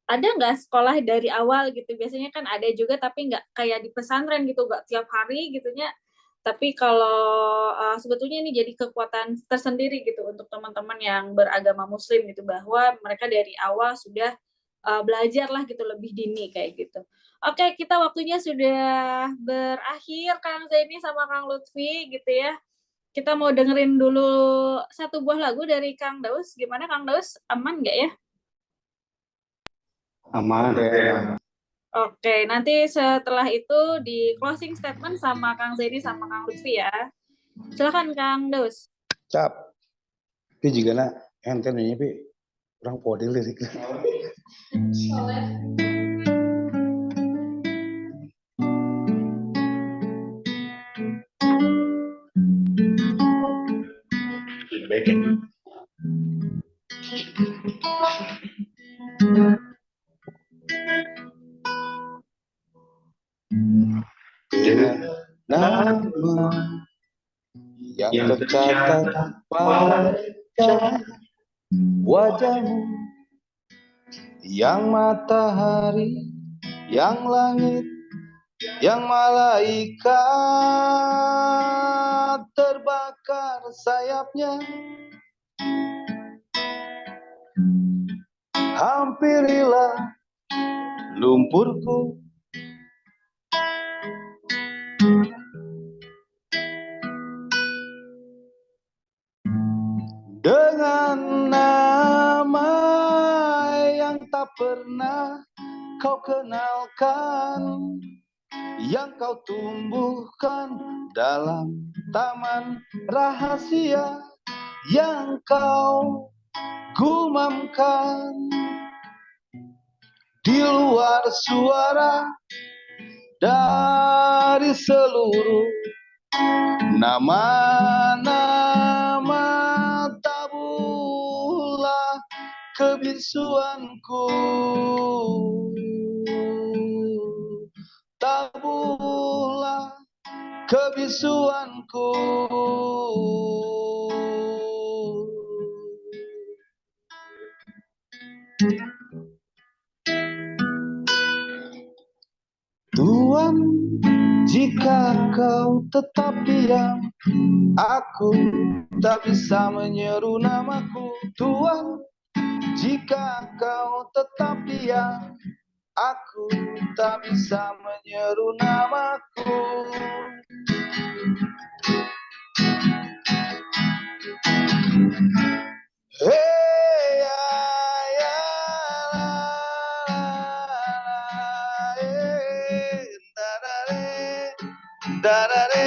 ada nggak sekolah dari awal gitu? Biasanya kan ada juga, tapi nggak kayak di pesantren gitu, nggak tiap hari gitunya. Tapi kalau sebetulnya ini jadi kekuatan tersendiri gitu untuk teman-teman yang beragama Muslim gitu, bahwa mereka dari awal sudah belajar lah gitu lebih dini kayak gitu. Oke, kita waktunya sudah berakhir Kang Zaini sama Kang Lutfi gitu ya. Kita mau dengerin dulu satu buah lagu dari Kang Daus. Gimana Kang Daus? Aman nggak ya? Aman. Oke, nanti setelah itu di closing statement sama Kang Zaini sama Kang Lutfi ya. Silakan Kang Daus. Cap. Pi juga na enten ini pi orang podel lirik. Nama yang tercatat pada wajahmu, yang matahari, yang langit, yang malaikat terbakar sayapnya. Hampirilah lumpurku, dengan nama yang tak pernah kau kenalkan, yang kau tumbuhkan dalam taman rahasia, yang kau gumamkan di luar suara dari seluruh nama-nama tabulah kebisuanku, tabulah kebisuanku. Tuhan, jika kau tetap diam, aku tak bisa menyeru namaku. Tuhan, jika kau tetap diam, aku tak bisa menyeru namaku. Hey, ya, ya, da, da, da,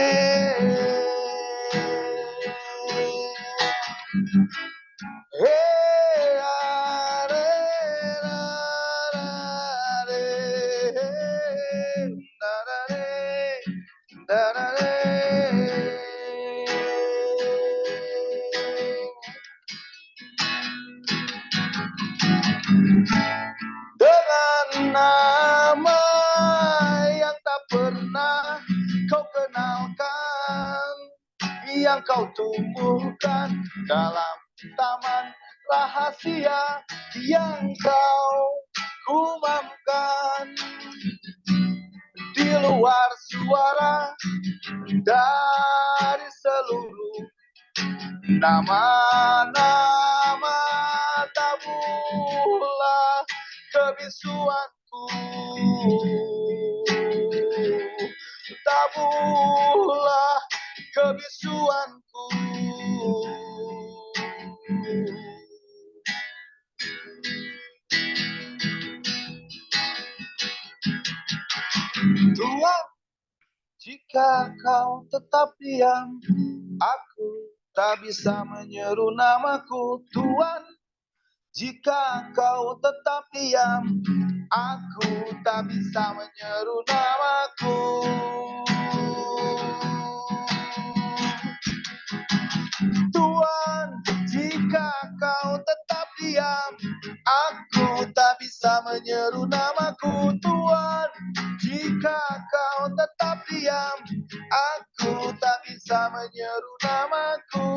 dengan nama yang tak pernah kau kenalkan, yang kau kau tumbuhkan dalam taman rahasia yang kau gumamkan. Di luar suara dari seluruh nama-nama, tabuhlah kebisuanku, tabuhlah kebisuanku. Tuhan, jika kau tetap diam, aku tak bisa menyeru namaku. Tuhan, jika kau tetap diam, aku tak bisa menyeru namaku. Tuhan, jika kau tetap diam, aku tak bisa menyeru namaku. Tuhan, jika kau tetap diam, aku tak bisa menyeru namaku.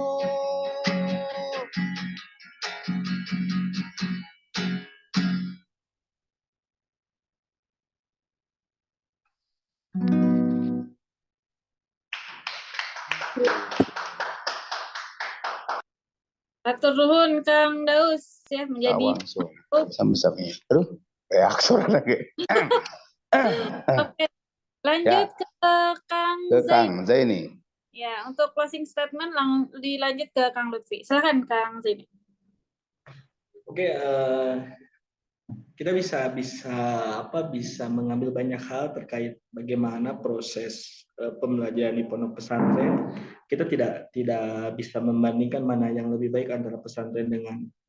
Atur nuhun Kang Daus ya menjadi Langsung sama-sama. Aduh, reaktor lagi. Oke, lanjut ke Kang Ke Zain. Kang Zaini. Ya, untuk closing statement dilanjut ke Kang Lutfi. Silakan Kang Zain. Oke, kita bisa mengambil banyak hal terkait bagaimana proses pembelajaran di pondok pesantren. Kita tidak bisa membandingkan mana yang lebih baik antara pesantren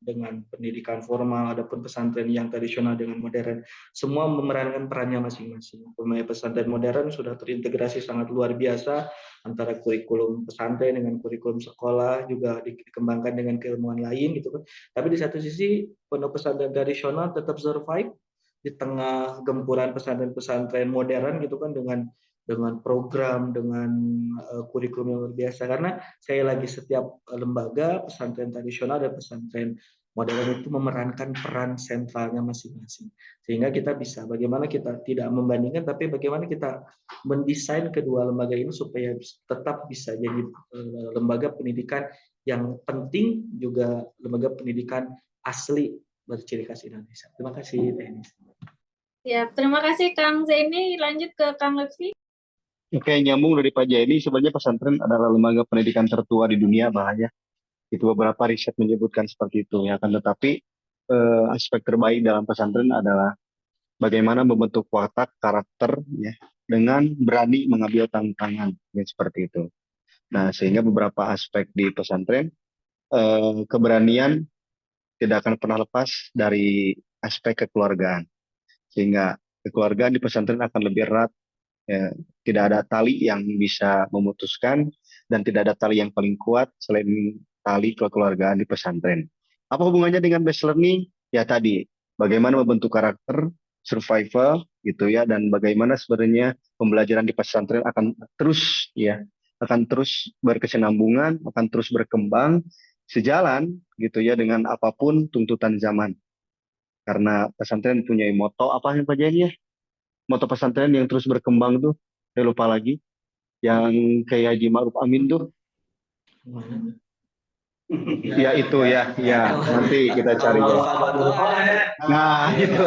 dengan pendidikan formal, adapun pesantren yang tradisional dengan modern. Semua memerankan perannya masing-masing. Pesantren modern sudah terintegrasi sangat luar biasa antara kurikulum pesantren dengan kurikulum sekolah, juga dikembangkan dengan keilmuan lain gitu kan. Tapi di satu sisi pondok pesantren tradisional tetap survive di tengah gempuran pesantren-pesantren modern gitu kan, dengan program, dengan kurikulum yang luar biasa. Karena saya lagi setiap lembaga pesantren tradisional dan pesantren modern itu memerankan peran sentralnya masing-masing. Sehingga kita bisa, bagaimana kita tidak membandingkan, tapi bagaimana kita mendesain kedua lembaga ini supaya tetap bisa jadi lembaga pendidikan yang penting, juga lembaga pendidikan asli berciri khas Indonesia. Terima kasih, Tenis. Ya, terima kasih Kang Zaini. Lanjut ke Kang Lutfi. Oke, nyambung dari Pak Jaya ini, sebenarnya pesantren adalah lembaga pendidikan tertua di dunia, bahaya. Itu beberapa riset menyebutkan seperti itu. Ya, kan tetapi aspek terbaik dalam pesantren adalah bagaimana membentuk watak karakter, ya, dengan berani mengambil tantangan, ya, seperti itu. Nah, sehingga beberapa aspek di pesantren, keberanian tidak akan pernah lepas dari aspek kekeluargaan. Sehingga kekeluargaan di pesantren akan lebih erat. Ya, tidak ada tali yang bisa memutuskan, dan tidak ada tali yang paling kuat selain tali kekeluargaan di pesantren. Apa hubungannya dengan best learning? Ya tadi, bagaimana membentuk karakter, survival gitu ya, dan bagaimana sebenarnya pembelajaran di pesantren akan terus berkesinambungan, akan terus berkembang sejalan gitu ya dengan apapun tuntutan zaman. Karena pesantren punya moto apa yang Pak Jen ya? Moto pesantren yang terus berkembang tuh, saya lupa lagi, yang kayak Haji Ma'ruf Amin tuh. Ya itu ya, nanti kita cari ya. Nah itu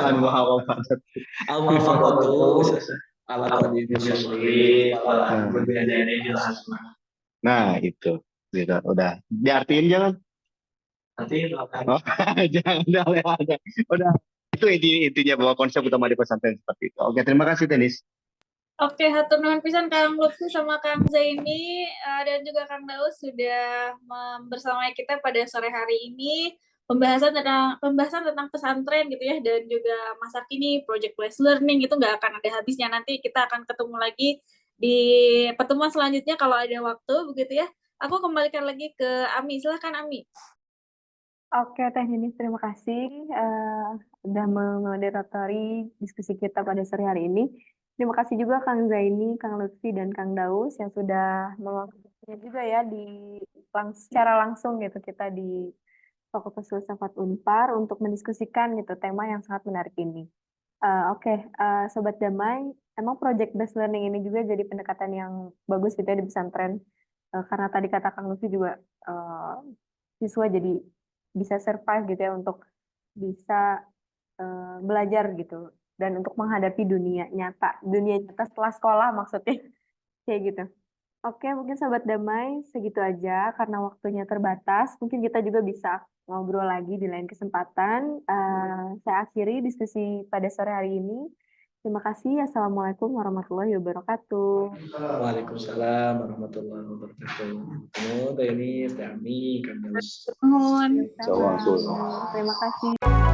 nah itu, gitu. Udah diartiin jangan. Oh, jangan udah. Itu intinya bahwa konsep utama di pesantren seperti itu. Oke, terima kasih Tenis. Oke, hatur nuhun pisan Kang Lutfi sama Kang Zaini dan juga Kang Daus sudah bersama kita pada sore hari ini, pembahasan tentang pesantren gitu ya, dan juga masa kini project based learning itu nggak akan ada habisnya. Nanti kita akan ketemu lagi di pertemuan selanjutnya kalau ada waktu begitu ya. Aku kembalikan lagi ke Ami. Silahkan Ami. Oke, Teh Ninis, terima kasih sudah memoderatori diskusi kita pada sore hari ini. Terima kasih juga Kang Zaini, Kang Lutfi, dan Kang Daus yang sudah meluangkan Ya juga ya secara langsung gitu kita di Fakultas Filsafat Unpar untuk mendiskusikan gitu tema yang sangat menarik ini. Oke, Sobat Damai, emang project based learning ini juga jadi pendekatan yang bagus gitu ya di pesantren. Karena tadi kata Kang Lutfi juga siswa jadi bisa survive gitu ya untuk bisa belajar gitu dan untuk menghadapi dunia nyata setelah sekolah maksudnya kayak gitu. Oke, mungkin Sobat Damai segitu aja karena waktunya terbatas. Mungkin kita juga bisa ngobrol lagi di lain kesempatan. Saya akhiri diskusi pada sore hari ini. Terima kasih. Assalamualaikum warahmatullahi wabarakatuh. Waalaikumsalam warahmatullahi wabarakatuh. Temu Teh Nis, Teh Ami, Kang Deus. Nuhun. Sama-sama. Assalamualaikum. Terima kasih.